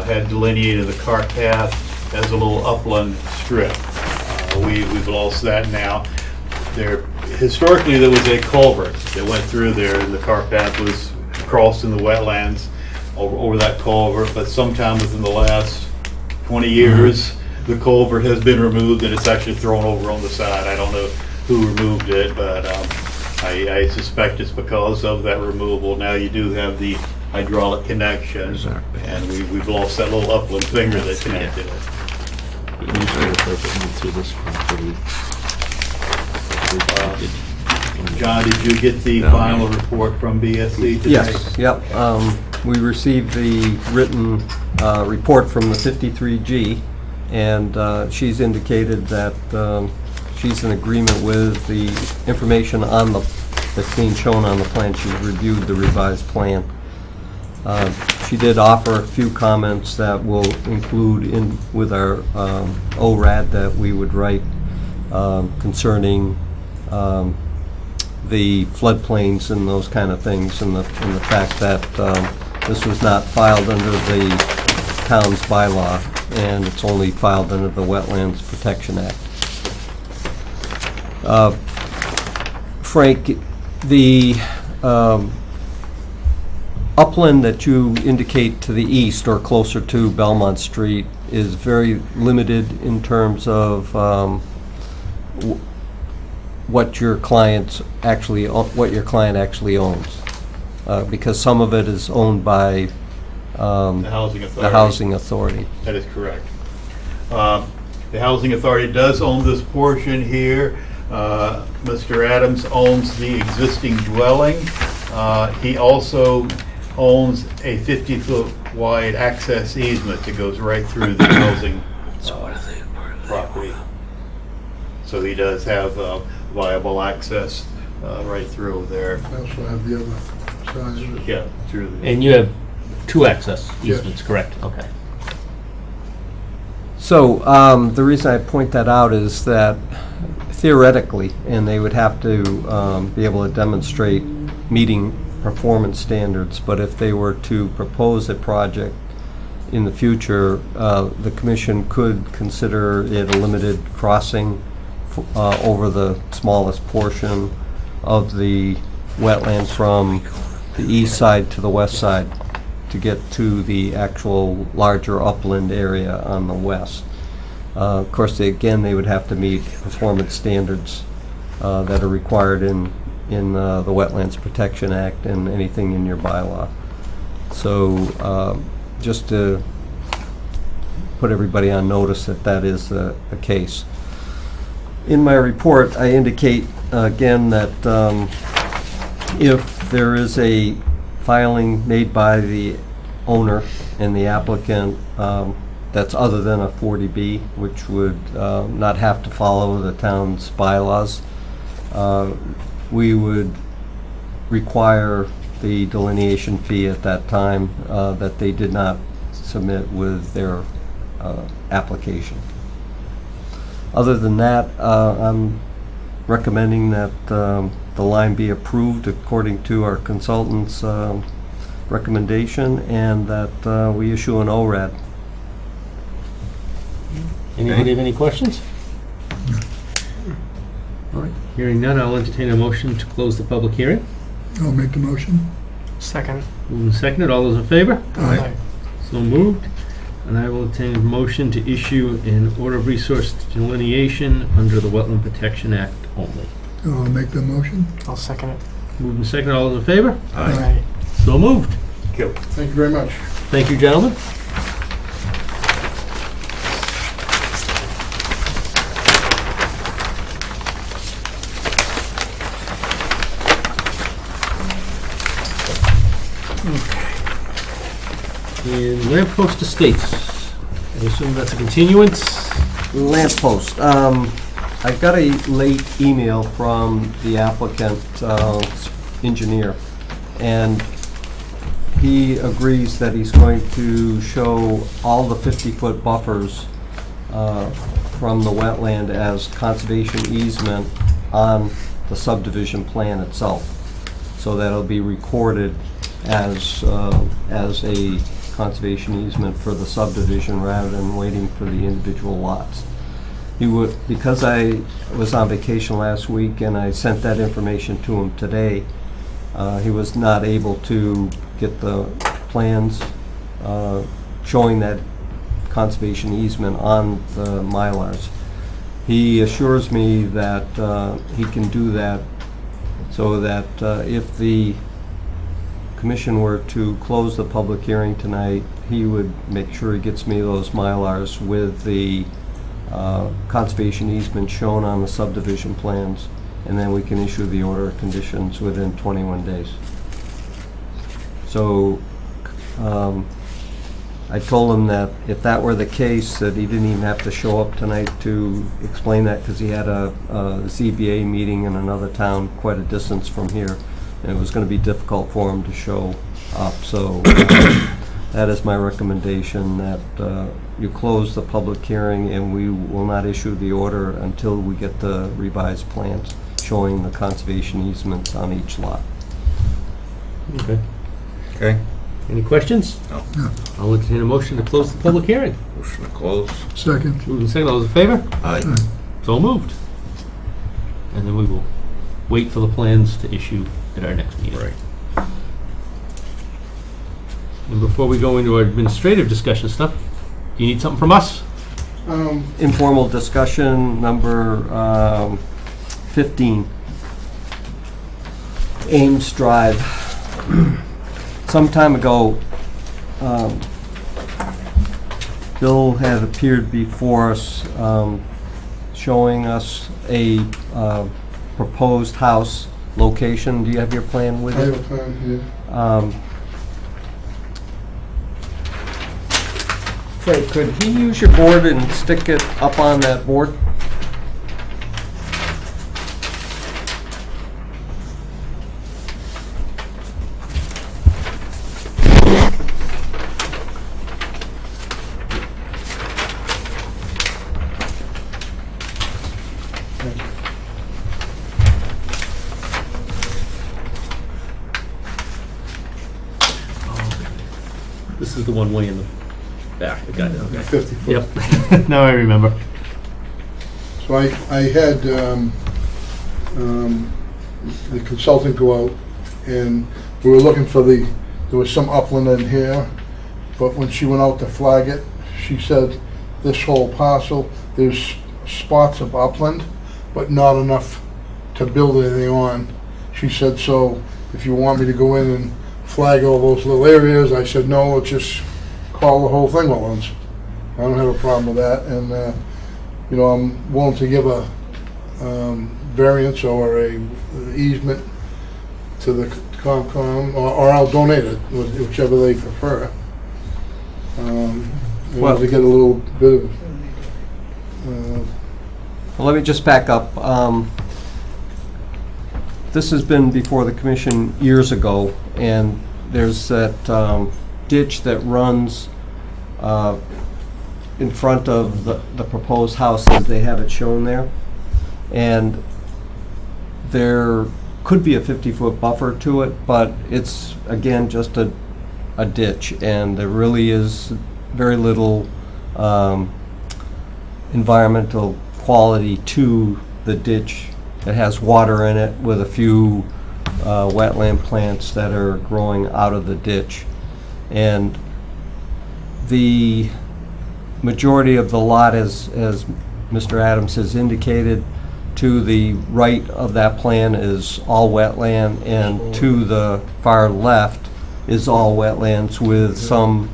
O: had delineated the cart path as a little upland strip. We've lost that now. Historically, there was a culvert that went through there, and the cart path was crossed in the wetlands over that culvert, but sometime within the last 20 years, the culvert has been removed and it's actually thrown over on the side. I don't know who removed it, but I suspect it's because of that removal. Now you do have the hydraulic connection, and we've lost that little upland finger that connected it.
C: Through this property.
O: John, did you get the final report from BSC today?
E: Yes, yep. We received the written report from the 53G, and she's indicated that she's in agreement with the information on that's being shown on the plan. She's reviewed the revised plan. She did offer a few comments that we'll include in with our ORAD that we would write concerning the floodplains and those kind of things, and the fact that this was not filed under the town's bylaw, and it's only filed under the Wetlands Protection Act. Frank, the upland that you indicate to the east or closer to Belmont Street is very limited in terms of what your client actually owns, because some of it is owned by
O: The
E: housing authority.
O: That is correct. The housing authority does own this portion here. Mr. Adams owns the existing dwelling. He also owns a 50-foot wide access easement that goes right through the housing property. So he does have viable access right through there.
I: Also have the other side of it.
O: Yeah, through the...
A: And you have 2 access
I: Yes.
A: easements, correct? Okay.
E: So the reason I point that out is that theoretically, and they would have to be able to demonstrate meeting performance standards, but if they were to propose a project in the future, the commission could consider it a limited crossing over the smallest portion of the wetlands from the east side to the west side to get to the actual larger upland area on the west. Of course, they would have to meet performance standards that are required in the Wetlands Protection Act and anything in your bylaw. So just to put everybody on notice that that is the case. In my report, I indicate again that if there is a filing made by the owner and the applicant that's other than a 40B, which would not have to follow the town's bylaws, we would require the delineation fee at that time that they did not submit with their application. Other than that, I'm recommending that the line be approved according to our consultant's recommendation, and that we issue an ORAD.
A: Anybody have any questions? All right, hearing none, I'll entertain a motion to close the public hearing.
I: I'll make the motion.
G: Second.
A: Moved and seconded, all those in favor?
I: Aye.
A: So moved. And I will entertain a motion to issue an order of resource delineation under the Wetland Protection Act only.
I: I'll make the motion.
G: I'll second it.
A: Moved and seconded, all those in favor?
I: Aye.
A: So moved.
H: Thank you.
I: Thank you very much.
A: Thank you, gentlemen. And Lamppost Estates. I assume that's a continuance.
E: Lamppost. I got a late email from the applicant engineer, and he agrees that he's going to show all the 50-foot buffers from the wetland as conservation easement on the subdivision plan itself. So that'll be recorded as a conservation easement for the subdivision rather than waiting for the individual lots. He would, because I was on vacation last week and I sent that information to him today, he was not able to get the plans showing that conservation easement on the Mylars. He assures me that he can do that so that if the commission were to close the public hearing tonight, he would make sure he gets me those Mylars with the conservation easement shown on the subdivision plans, and then we can issue the order of conditions within 21 days. So I told him that if that were the case, that he didn't even have to show up tonight to explain that, because he had a ZBA meeting in another town quite a distance from here, and it was going to be difficult for him to show up. So that is my recommendation, that you close the public hearing and we will not issue the order until we get the revised plans showing the conservation easements on each lot.
A: Okay.
C: Okay.
A: Any questions?
C: No.
I: No.
A: I'll entertain a motion to close the public hearing.
C: Motion to close.
I: Second.
A: Moved and seconded, all those in favor?
C: Aye.
A: So moved. And then we will wait for the plans to issue at our next meeting.
C: Right.
A: And before we go into our administrative discussion stuff, do you need something from us?
E: Informal discussion number 15. Ames Drive. Some time ago, Bill had appeared before us showing us a proposed house location. Do you have your plan with
I: I
E: you?
I: have a plan here.
E: Fred, could he use your board and stick it up on that board?
A: This is the one way in the back, I got it, okay.
I: 50 foot.
A: Yep, now I remember.
I: So I had the consultant go out, and we were looking for there was some upland in here, but when she went out to flag it, she said this whole parcel, there's spots of upland, but not enough to build anything on. She said, so if you want me to go in and flag all those little areas, I said, no, let's just call the whole thing wetlands. I don't have a problem with that, and you know, I'm willing to give a variance or a easement to the Comcom, or I'll donate it, whichever they prefer.
E: Well-
I: To get a little bit of,
E: Well, let me just back up. This has been before the commission years ago, and there's that ditch that runs in front of the proposed house as they have it shown there. And there could be a 50-foot buffer to it, but it's, again, just a ditch, and there really is very little environmental quality to the ditch. It has water in it with a few wetland plants that are growing out of the ditch. And the majority of the lot, as Mr. Adams has indicated, to the right of that plan is all wetland, and to the far left is all wetlands with some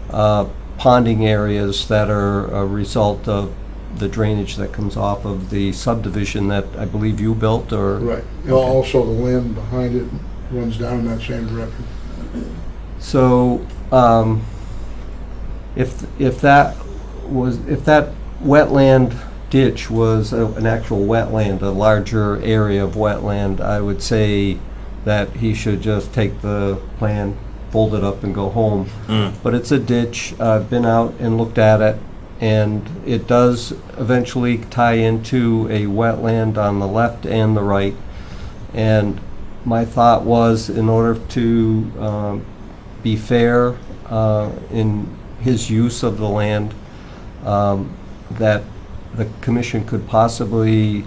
E: ponding areas that are a result of the drainage that comes off of the subdivision that I believe you built, or?
I: right. Also, the land behind it runs down in that same direction.
E: So, if that wetland ditch was an actual wetland, a larger area of wetland, I would say that he should just take the plan, fold it up, and go home. But it's a ditch. I've been out and looked at it, and it does eventually tie into a wetland on the left and the right. And my thought was, in order to be fair in his use of the land, that the commission could possibly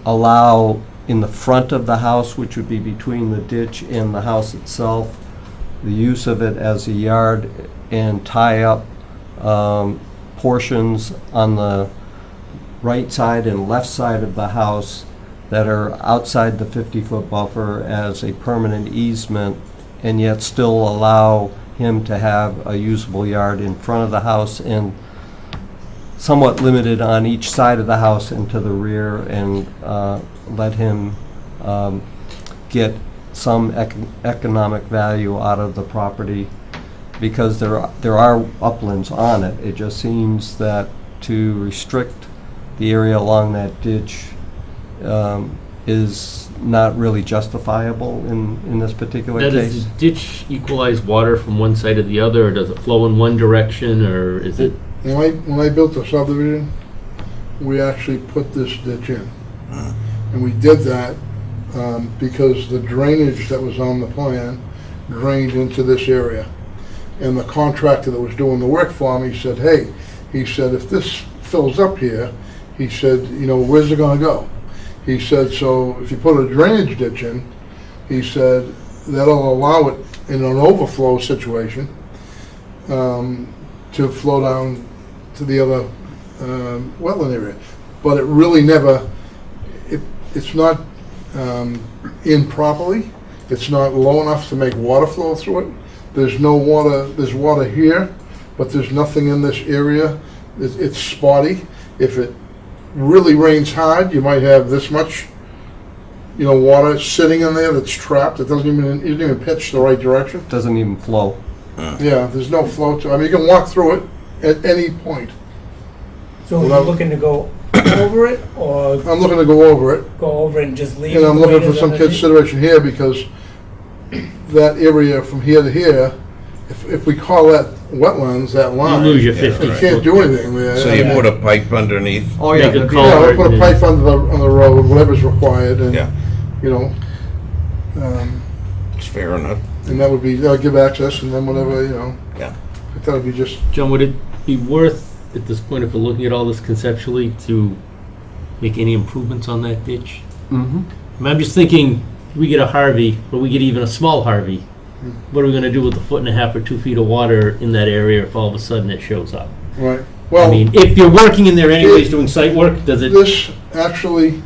E: allow in the front of the house, which would be between the ditch and the house itself, the use of it as a yard, and tie up portions on the right side and left side of the house that are outside the 50-foot buffer as a permanent easement, and yet still allow him to have a usable yard in front of the house, and somewhat limited on each side of the house and to the rear, and let him get some economic value out of the property, because there are uplands on it. It just seems that to restrict the area along that ditch is not really justifiable in this particular
A: Now,
E: case.
A: does the ditch equalize water from one side to the other, or does it flow in one direction, or is it?
I: When I built the subdivision, we actually put this ditch in. And we did that because the drainage that was on the plan drained into this area. And the contractor that was doing the work for me said, hey, he said, if this fills up here, he said, you know, where's it gonna go? He said, so if you put a drainage ditch in, he said, that'll allow it in an overflow situation to flow down to the other wetland area. But it really never, it's not in properly. It's not low enough to make water flow through it. There's no water, there's water here, but there's nothing in this area. It's spotty. If it really rains hard, you might have this much, you know, water sitting in there that's trapped. It doesn't even pitch the right direction.
E: Doesn't even flow.
I: Yeah, there's no flow to, I mean, you can walk through it at any point.
G: So you're looking to go over it, or
I: I'm looking to go over it,
G: go over it and just leave it?
I: and I'm
G: the way
I: looking
G: it
I: for
G: is
I: some
G: underneath?
I: consideration here, because that area from here to here, if we call that wetlands, that
A: You
I: line,
A: lose your
I: you
A: 50.
I: can't do anything there.
C: So you put a pipe underneath?
E: Oh, yeah.
A: Make a
E: that'd be-
A: call.
I: Yeah, we'll put a pipe on the road, whatever's required, and,
C: Yeah,
I: you know,
C: it's fair enough.
I: and that would give access, and then whatever, you know.
C: Yeah.
I: I thought it'd be just,
A: John, would it be worth, at this point, if we're looking at all this conceptually, to make any improvements on that ditch?
E: Mm-hmm.
A: I mean, I'm just thinking, we get a Harvey, or we get even a small Harvey, what are we gonna do with a 1.5 or 2 feet of water in that area if all of a sudden it shows up?
I: right.
A: I
I: Well,
A: mean, if you're working in there anyways doing site work, does it?
I: this actually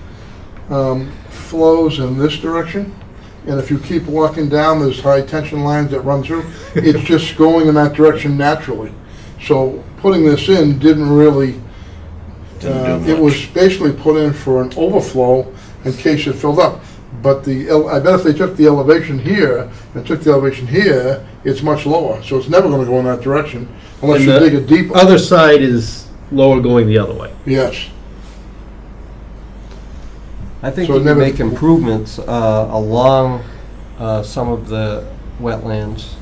I: flows in this direction, and if you keep walking down, there's high tension lines that run through. It's just going in that direction naturally. So putting this in didn't really,
C: Didn't do
I: it was
C: much.
I: basically put in for an overflow in case it filled up. But I bet if they took the elevation here and took the elevation here, it's much lower. So it's never gonna go in that direction unless
A: And
I: you
A: the
I: dig it deeper.
A: Other side is lower going the other way.
I: Yes.
E: I think
I: So
E: you
I: it
E: can
I: never-
E: make improvements along some of the wetlands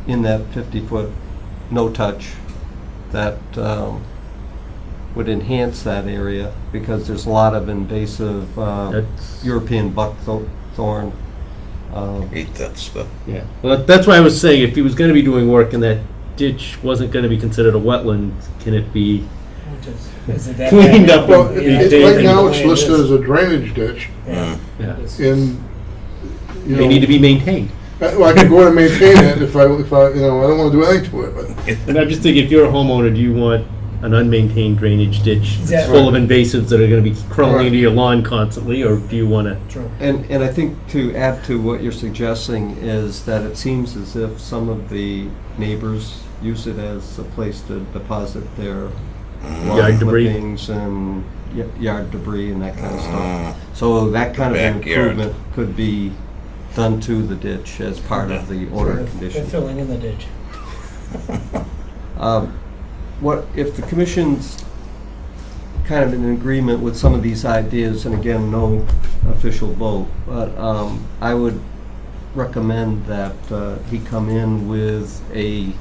E: in that 50-foot no-touch that would enhance that area, because there's a lot of invasive
A: That's,
E: European buckthorn.
C: Hate that stuff.
A: yeah. Well, that's why I was saying, if he was gonna be doing work and that ditch wasn't gonna be considered a wetland, can it be
G: Is it that
A: cleaned
G: bad?
A: up?
I: Well,
A: and
I: right now it's
G: It is.
I: listed as a drainage ditch,
G: Yeah.
A: Yeah.
I: and, you
A: They need to
I: know,
A: be maintained.
I: well, I could go in and maintain it if I, you know, I don't wanna do anything to it, but,
A: And I'm just thinking, if you're a homeowner, do you want an unmaintained drainage ditch that's
G: Exactly.
A: full of invasives that are gonna be crawling
I: Right.
A: into your lawn constantly, or do you wanna?
G: True.
E: And I think to add to what you're suggesting is that it seems as if some of the neighbors use it as a place to deposit their lawn
A: Yard debris.
E: clippings and yard debris and that kind of stuff. So that kind of
C: Backyard.
E: improvement could be done to the ditch as part of the order
G: They're
E: condition.
G: filling in the ditch.
E: What, if the commission's kind of in agreement with some of these ideas, and again, no official vote, but I would recommend that he come in with a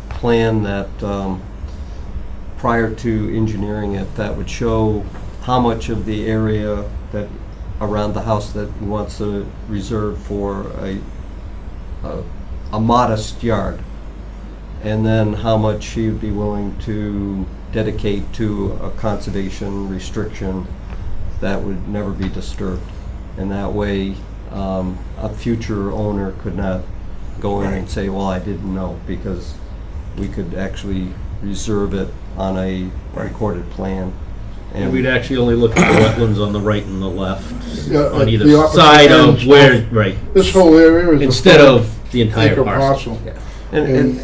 E: plan that, prior to engineering it, that would show how much of the area that, around the house that he wants to reserve for a modest yard. And then how much he would be willing to dedicate to a conservation restriction that would never be disturbed. And that way, a future owner could not go in and say, well, I didn't know, because we could actually reserve it on a recorded plan.
A: And we'd actually only look at the wetlands on the right and the left,
I: yeah,
A: on
I: the
A: either
I: opposite
A: side
I: ends
A: of where, right,
I: this whole area is. a
A: instead of the entire
I: acre
A: parcel.
I: parcel.
E: And
I: And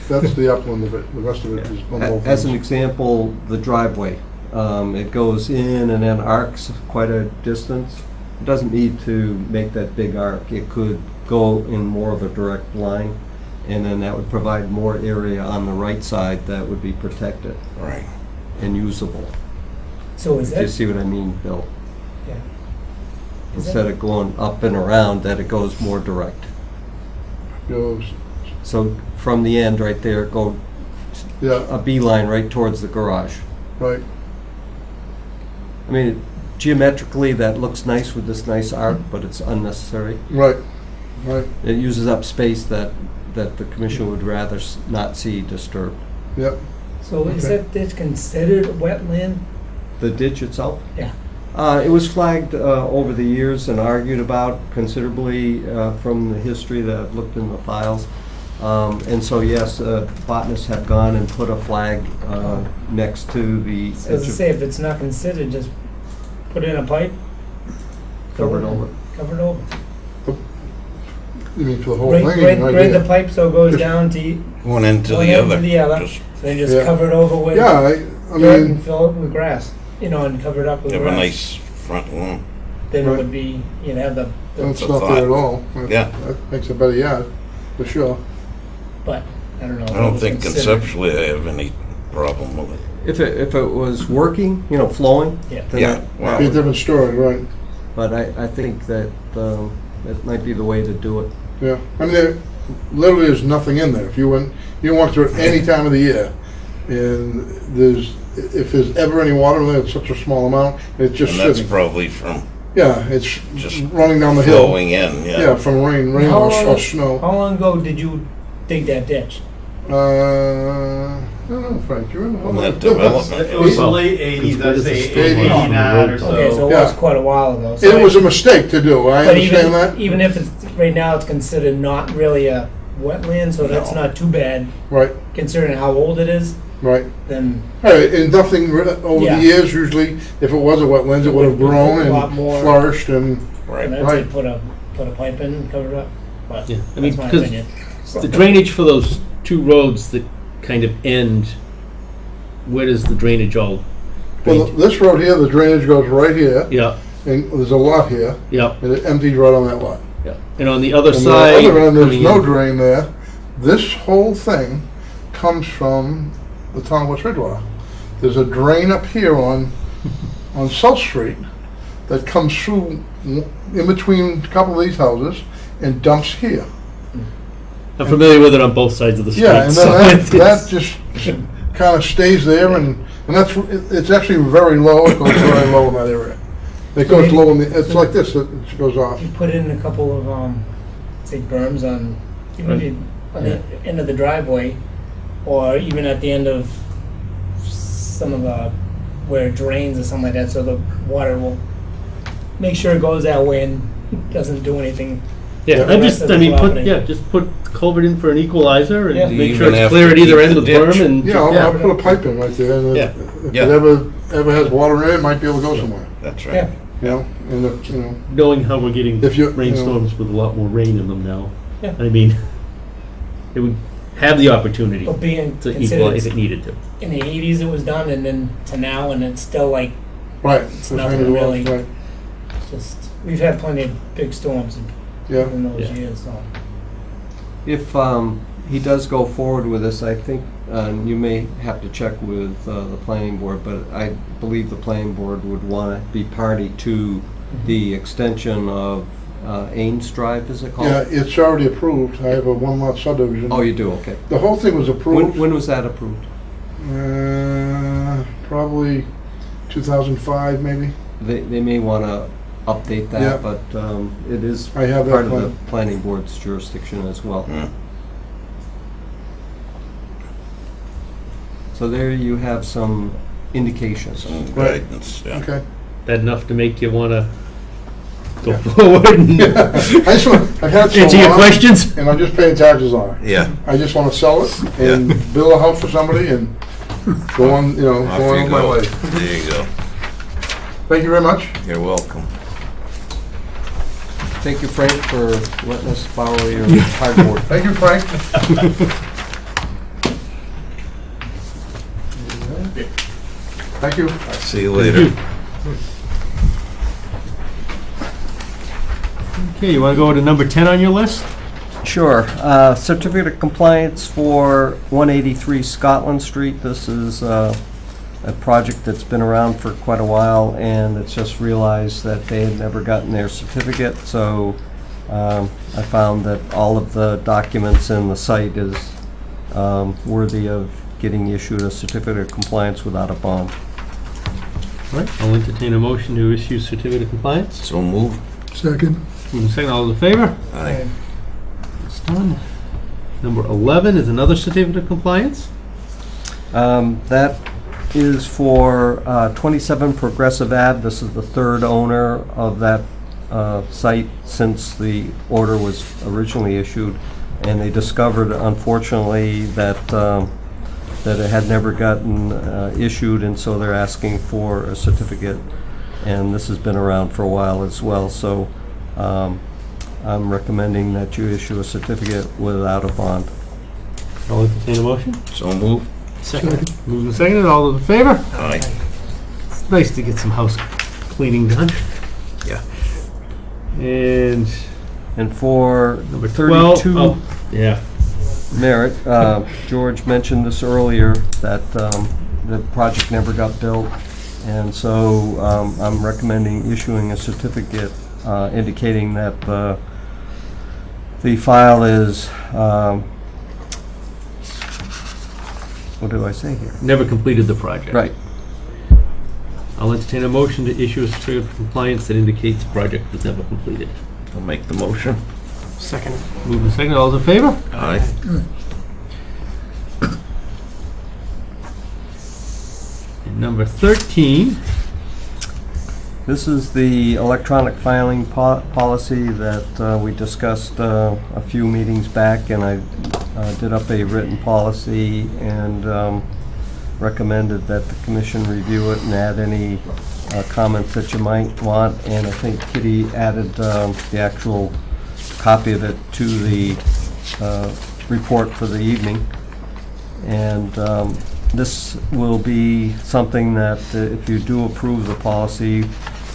I: that's the upland of it, the rest of it is below.
E: as an example, the driveway, it goes in and then arcs quite a distance. It doesn't need to make that big arc. It could go in more of a direct line, and then that would provide more area on the right side that would be protected
C: Right.
E: and usable.
G: So is
E: Do you
G: that,
E: see what I mean, Bill?
G: yeah. Is
E: Instead of going up and around, that it goes more direct.
I: Goes,
E: So from the end right there, go
I: yeah,
E: a beeline right towards the garage.
I: right,
E: I mean, geometrically, that looks nice with this nice arc, but it's unnecessary.
I: right, right,
E: It uses up space that the commission would rather not see disturbed.
I: yep.
G: So is
I: Okay.
G: that ditch considered wetland?
E: The ditch itself?
G: Yeah.
E: It was flagged over the years and argued about considerably from the history that I've looked in the files. And so, yes, botanists have gone and put a flag next to the
G: So as I
E: edge
G: say,
E: of,
G: if it's not considered, just put in a pipe,
E: covered over.
G: cover it over.
I: You mean for the whole
G: Grade,
I: thing?
G: grade,
I: right
G: grade the
I: there.
G: pipe so it goes
I: Just-
G: down to,
C: One end to
G: one
C: the
G: end
C: other.
G: to the other.
C: Just
G: Then just
I: Yeah.
G: cover it over with
I: Yeah, I
G: dirt
I: mean,
G: and fill it with grass, and cover it up with
C: have
G: grass.
C: a nice front lawn.
G: Then
I: Right.
G: it would be, you'd have the
I: that's
C: a
I: not
C: thought.
I: there at all.
C: Yeah.
I: That makes a better yard, for sure.
G: but, I don't know. if
C: I
G: it
C: don't
G: was
C: think
G: considered.
C: conceptually I have any problem with it.
E: If it was working, flowing,
G: Yeah.
E: then
C: Yeah,
E: that-
C: wow.
I: Be a different story, right,
E: but I think that that might be the way to do it.
I: yeah. I mean, there literally is nothing in there. If you went through it any time of the year, and if there's ever any water in there, it's such a small amount, it's just
C: And that's
I: sitting.
C: probably from
I: Yeah, it's
C: just
I: running down the hill.
C: flowing in,
I: Yeah, from rain
G: How
I: or
G: long-
I: snow.
G: How long ago did you dig that ditch?
I: I don't know, Frank, you
C: On
I: remember?
C: that development.
O: It was the late 80s, I'd say 89 or so.
G: Okay, so it was quite a while ago. So
I: It was a mistake to do, I
G: but
I: understand that.
G: even if it's, right now it's considered not really a wetland, so that's
I: No.
G: not too bad,
I: Right,
G: considering how old it is,
I: right.
G: then,
I: Right, and nothing, over
G: Yeah.
I: the years, usually, if it was a wetlands, it would have grown
G: A lot
I: and
G: more.
I: flourished and,
G: and then
I: Right.
G: they put a pipe in and cover it up. But
A: Yeah, I mean,
G: that's my
A: because
G: opinion.
A: the drainage for those two roads that kind of end, where does the drainage all?
I: well,
A: drain to?
I: this road here, the drainage goes right here,
A: Yeah,
I: and there's a lot here,
A: yeah,
I: and it empties right on that lot.
A: yeah. And on the other
I: On the
A: side.
I: other end, there's
A: coming
I: no
A: in-
I: drain there. This whole thing comes from the town of West Bridgewater. There's a drain up here on South Street that comes through in between a couple of these houses and dumps here.
A: I'm familiar with it on both sides of the street.
I: Yeah, and
A: so
I: then
A: it's-
I: that just kind of stays there, and that's, it's actually very low, it goes very low in that area. It goes low in the, it's like this, it goes off.
G: You put in a couple of, say berms on, even if you, on the end of the driveway, or even at the end of some of the, where it drains or something like that, so the water will make sure it goes that way and doesn't do anything.
A: Yeah,
G: the
A: I'm
G: rest
A: just,
G: of the
A: I mean,
G: property.
A: just put culvert in for an equalizer
G: Yeah.
A: and make
C: Even
A: sure it's
C: have
A: clear
C: to
A: at either
C: keep
A: end
C: the
A: of the
C: ditch.
A: berm and.
I: Yeah, I'll put a pipe in right there, and
A: Yeah.
I: if it
C: Yeah.
I: ever has water in it, it might be able to go somewhere,
C: That's
G: Yeah.
C: right.
I: you know, and if, you know.
A: Knowing how we're getting
I: If you- you know-
A: rainstorms with a lot more rain in them now.
G: Yeah.
A: I mean, it would have the opportunity
G: But being
A: to
G: considered
A: equalize if it needed to.
G: in the 80s it was done, and then to now, and it's still like,
I: Right.
G: It's nothing really.
I: Right,
G: just, we've had plenty of big storms
I: yeah.
G: in those
A: Yeah.
G: years, so.
E: If he does go forward with this, I think you may have to check with the planning board, but I believe the planning board would want to be party to the extension of Ames Drive, is it called?
I: Yeah, it's already approved, I have a one-lot subdivision.
E: Oh, you do, okay.
I: The whole thing was approved.
E: When was that approved?
I: Probably 2005, maybe.
E: They may want to update
I: Yeah.
E: that, but it is
I: I have that
E: part of the
I: plan.
E: planning board's jurisdiction as well.
C: Hmm.
E: So there you have some indications.
C: Some
I: Right.
C: guidance, yeah.
I: Okay.
A: That enough to make you wanna go forward and
I: I just want, I've had so
A: answer your
I: long,
A: questions?
I: and I'm just paying taxes on it.
C: Yeah,
I: I just want to sell it and build a house for somebody and go on, you know,
C: off
I: go
C: you
I: on my
C: go.
I: way.
C: There you go.
I: Thank you very much.
C: You're welcome.
E: Thank you, Frank, for letting us borrow your cardboard.
I: Thank you, Frank. Thank you.
C: See you later.
A: Okay, you wanna go to number 10 on your list?
E: Sure. Certificate of compliance for 183 Scotland Street. This is a project that's been around for quite a while, and it's just realized that they had never gotten their certificate, so I found that all of the documents in the site is worthy of getting issued a certificate of compliance without a bond.
A: All right, I'll entertain a motion to issue certificate of compliance.
C: So move.
I: Second.
A: Moving second, all those in favor?
C: Aye.
A: It's done. Number 11 is another certificate of compliance.
E: That is for 27 Progressive Ave. This is the third owner of that site since the order was originally issued. And they discovered, unfortunately, that it had never gotten issued, and so they're asking for a certificate. And this has been around for a while as well, so I'm recommending that you issue a certificate without a bond.
A: I'll entertain a motion.
C: So move.
A: Second. Moving second, all those in favor?
C: Aye.
A: It's nice to get some house cleaning done.
C: Yeah.
A: And
E: And for
A: number 12.
E: 32
A: Oh, yeah.
E: Merritt, George mentioned this earlier, that the project never got built, and so I'm recommending issuing a certificate indicating that the file is, what do I say here?
A: Never completed the project.
E: Right.
A: I'll entertain a motion to issue a certificate of compliance that indicates the project was never completed.
C: I'll make the motion.
A: Second. Moving second, all those in favor?
C: Aye.
A: Number 13.
E: This is the electronic filing policy that we discussed a few meetings back, and I did up a written policy and recommended that the commission review it and add any comments that you might want. And I think Kitty added the actual copy of it to the report for the evening. And this will be something that, if you do approve the policy,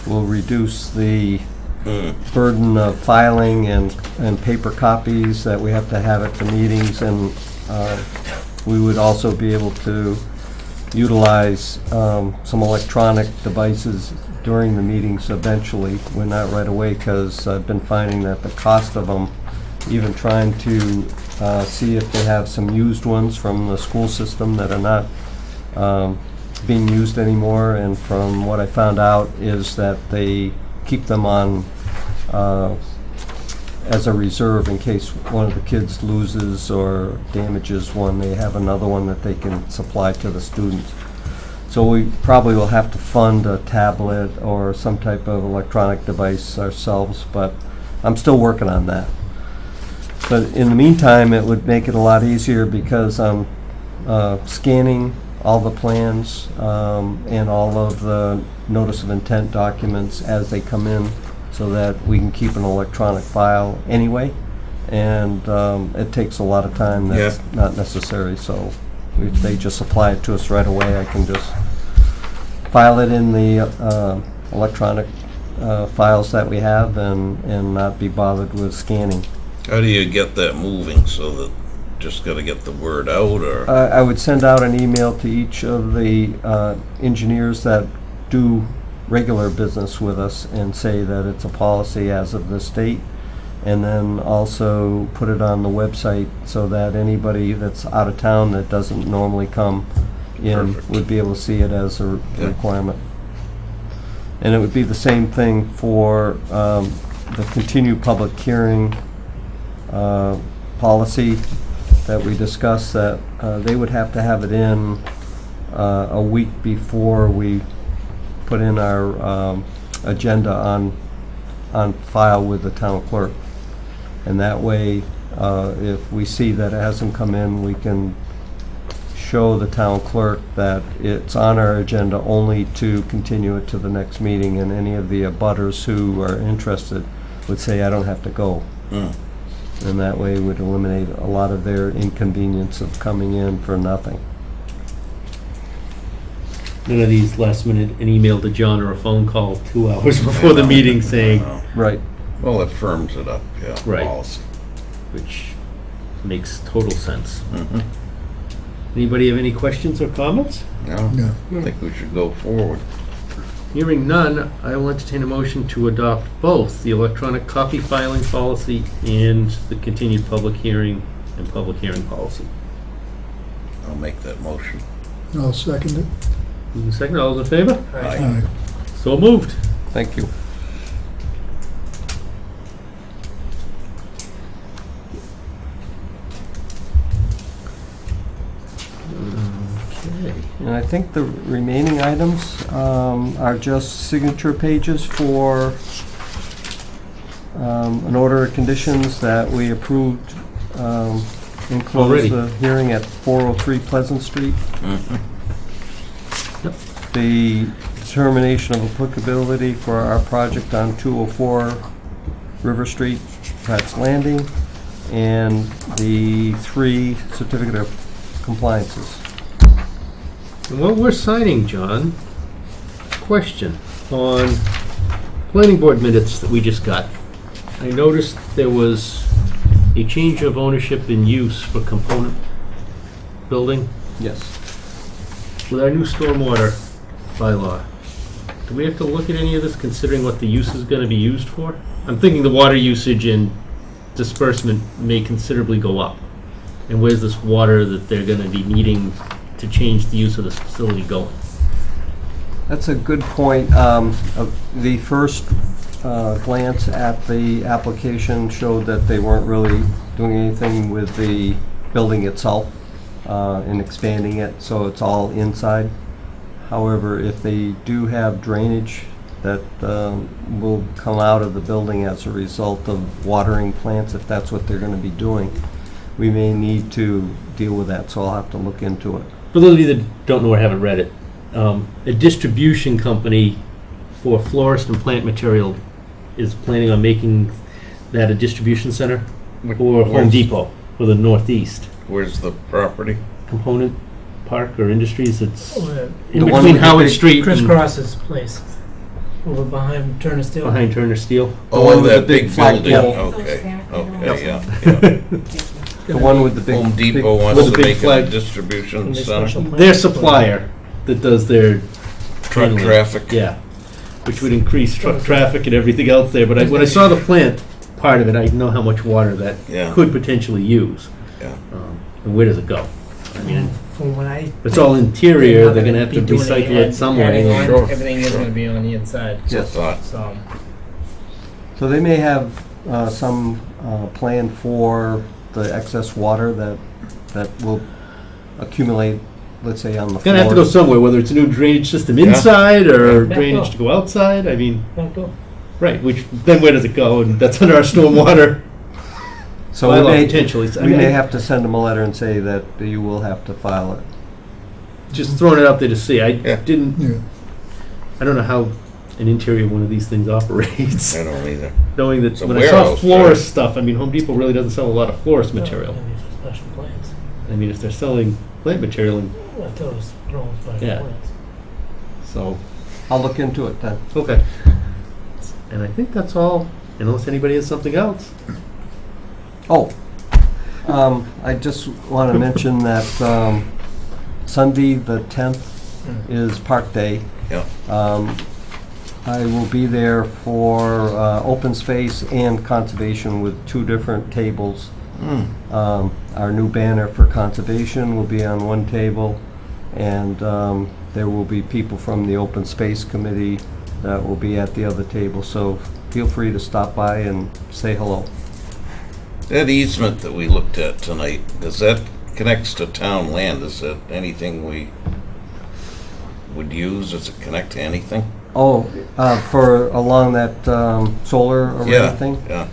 E: will reduce the burden of filing and paper copies that we have to have at the meetings. And we would also be able to utilize some electronic devices during the meetings eventually. We're not right away, because I've been finding that the cost of them, even trying to see if they have some used ones from the school system that are not being used anymore, and from what I found out is that they keep them on as a reserve in case one of the kids loses or damages one. They have another one that they can supply to the students. So we probably will have to fund a tablet or some type of electronic device ourselves, but I'm still working on that. But in the meantime, it would make it a lot easier, because I'm scanning all the plans and all of the notice of intent documents as they come in, so that we can keep an electronic file anyway. And it takes a lot of time that's not necessary. So if they just supply it to us right away, I can just file it in the electronic files that we have and not be bothered with scanning.
C: How do you get that moving, so that just got to get the word out, or?
E: I would send out an email to each of the engineers that do regular business with us and say that it's a policy as of this date, and then also put it on the website so that anybody that's out of town that doesn't normally come in
C: Perfect.
E: would be able to see it as a requirement. And it would be the same thing for the continued public hearing policy that we discussed, that they would have to have it in a week before we put in our agenda on file with the town clerk. And that way, if we see that it hasn't come in, we can show the town clerk that it's on our agenda only to continue it to the next meeting, and any of the abutters who are interested would say, I don't have to go. And that way would eliminate a lot of their inconvenience of coming in for nothing.
A: None of these last minute, an email to John or a phone call 2 hours before the meeting saying,
E: Right.
C: Well, it firms it up, yeah.
A: Right.
C: Policy.
A: which makes total sense. Anybody have any questions or comments?
C: No? I think we should go forward.
A: Hearing none, I will entertain a motion to adopt both the electronic copy filing policy and the continued public hearing and public hearing policy.
C: I'll make that motion.
I: I'll second it.
A: Moving second, all those in favor?
C: Aye.
A: So moved.
E: Thank you.
A: Okay.
E: And I think the remaining items are just signature pages for an order of conditions that we approved and
A: Already.
E: closed the hearing at 403 Pleasant Street.
A: Yep.
E: The determination of applicability for our project on 204 River Street, Pratt's Landing, and the 3 certificate of compliances.
A: And what we're signing, John, question on planning board minutes that we just got. I noticed there was a change of ownership and use for component building.
E: Yes.
A: With our new stormwater bylaw, do we have to look at any of this, considering what the use is going to be used for? I'm thinking the water usage and disbursement may considerably go up. And where's this water that they're going to be needing to change the use of this facility going?
E: That's a good point. The first glance at the application showed that they weren't really doing anything with the building itself and expanding it, so it's all inside. However, if they do have drainage that will come out of the building as a result of watering plants, if that's what they're going to be doing, we may need to deal with that, so I'll have to look into it.
A: For those of you that don't know or haven't read it, a distribution company for florist and plant material is planning on making that a distribution center or Home
C: Where's-
A: Depot for the Northeast.
C: Where's the property?
A: Component Park or Industries, it's
G: Over
A: in
E: The one
A: between
E: with the
A: Howard
E: big
A: Street
G: Chris
A: and
G: Cross's place, over behind Turner Steel.
A: behind Turner Steel.
E: The one
C: Oh,
E: with the
C: that
E: big
C: big
E: flagpole.
C: building,
L: Those
C: okay,
L: factory
C: okay,
L: ones.
C: yeah.
E: The one with the big...
C: Home
E: big-
C: Depot
A: with
C: wants
A: the
C: to
A: big
C: make it a
A: flag.
C: distribution
G: And they
C: center.
G: special plan
A: Their
G: for it.
A: supplier that does their
C: Truck
A: handling.
C: traffic.
A: Yeah, which would increase truck traffic and everything else there, but when I saw the plant part of it, I know how much water that
C: Yeah.
A: could potentially use.
C: Yeah.
A: And where does it go? I mean,
G: From what I.
A: if it's all interior, they're gonna have to recycle it some way.
C: Sure.
G: Everything is
C: Sure.
G: gonna be on the inside,
C: So I thought,
G: so.
E: So they may have some plan for the excess water that will accumulate, let's say, on the
A: It's gonna have to go
E: floors.
A: somewhere, whether it's a new drainage system
C: Yeah.
A: inside or
G: Back
A: drainage
G: door.
A: to go outside, I mean,
G: Back door.
A: right, which, then where does it go? And that's under our stormwater
E: So we
A: bylaw
E: may,
A: potentially. So, I
E: we
A: mean,
E: may have to send them a letter and say that you will have to file it.
A: just throwing it out there to see. I
C: Yeah.
A: didn't,
I: Yeah.
A: I don't know how an interior one of these things operates.
C: I don't either.
A: Knowing that
C: It's a
A: when I saw
C: warehouse,
A: florist
C: right?
A: stuff, I mean, Home Depot really doesn't sell a lot of florist material.
G: No, maybe for special plans.
A: I mean, if they're selling plant material, and
G: I thought it was grown special
A: Yeah.
G: plans.
A: so,
E: I'll look into it then.
A: okay. And I think that's all, unless anybody has something else.
E: Oh, I just want to mention that Sunday, the 10th, is Park Day.
C: Yeah.
E: I will be there for open space and conservation with two different tables. Our new banner for conservation will be on one table, and there will be people from the open space committee that will be at the other table. So feel free to stop by and say hello.
C: That easement that we looked at tonight, does that connects to town land? Is that anything we would use? Does it connect to anything?
E: Oh, for along that solar array
C: Yeah,
E: thing?
C: yeah.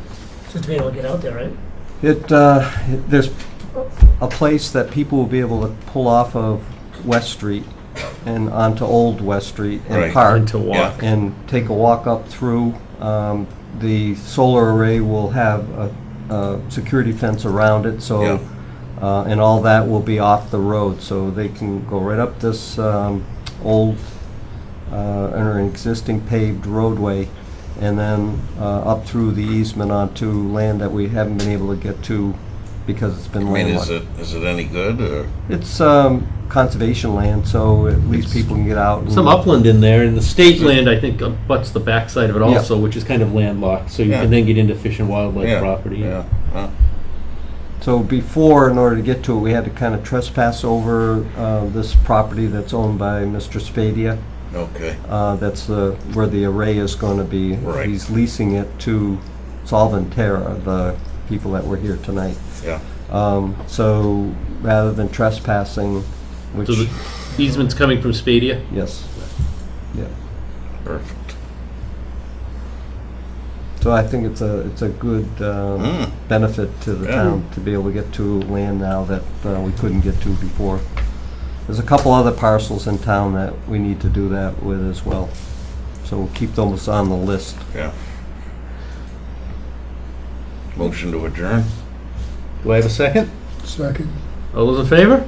G: Just to be able to get out there, right?
E: There's a place that people will be able to pull off of West Street and onto Old West Street and
C: Right.
E: park.
A: And to walk.
E: And take a walk up through. The solar array will have a security fence around it, so,
C: Yeah.
E: and all that will be off the road, so they can go right up this old, or an existing paved roadway, and then up through the easement onto land that we haven't been able to get to because it's
C: I
E: been
C: mean,
E: landlocked.
C: is it any good or?
E: It's conservation land, so at least people can get out.
A: Some upland in there, and the state land, I think, abuts the backside of it
E: Yeah.
A: also, which is kind of landlocked, so you
C: Yeah.
A: can then get into fish and wildlife
C: Yeah,
A: property.
C: Yeah.
E: So before, in order to get to it, we had to kind of trespass over this property that's owned by Mr. Spadia.
C: Okay.
E: That's where the array is going to be.
C: Right.
E: He's leasing it to Solventerra, the people that were here tonight.
C: Yeah.
E: So rather than trespassing, which,
A: So the easement's coming from Spadia?
E: yes. Yeah.
C: Perfect.
E: So I think it's a good benefit to the
C: Yeah.
E: town to be able to get to land now that we couldn't get to before. There's a couple other parcels in town that we need to do that with as well. So we'll keep those on the list.
C: Yeah. Motion to adjourn?
A: Do I have a second?
I: Second.
A: All those in favor?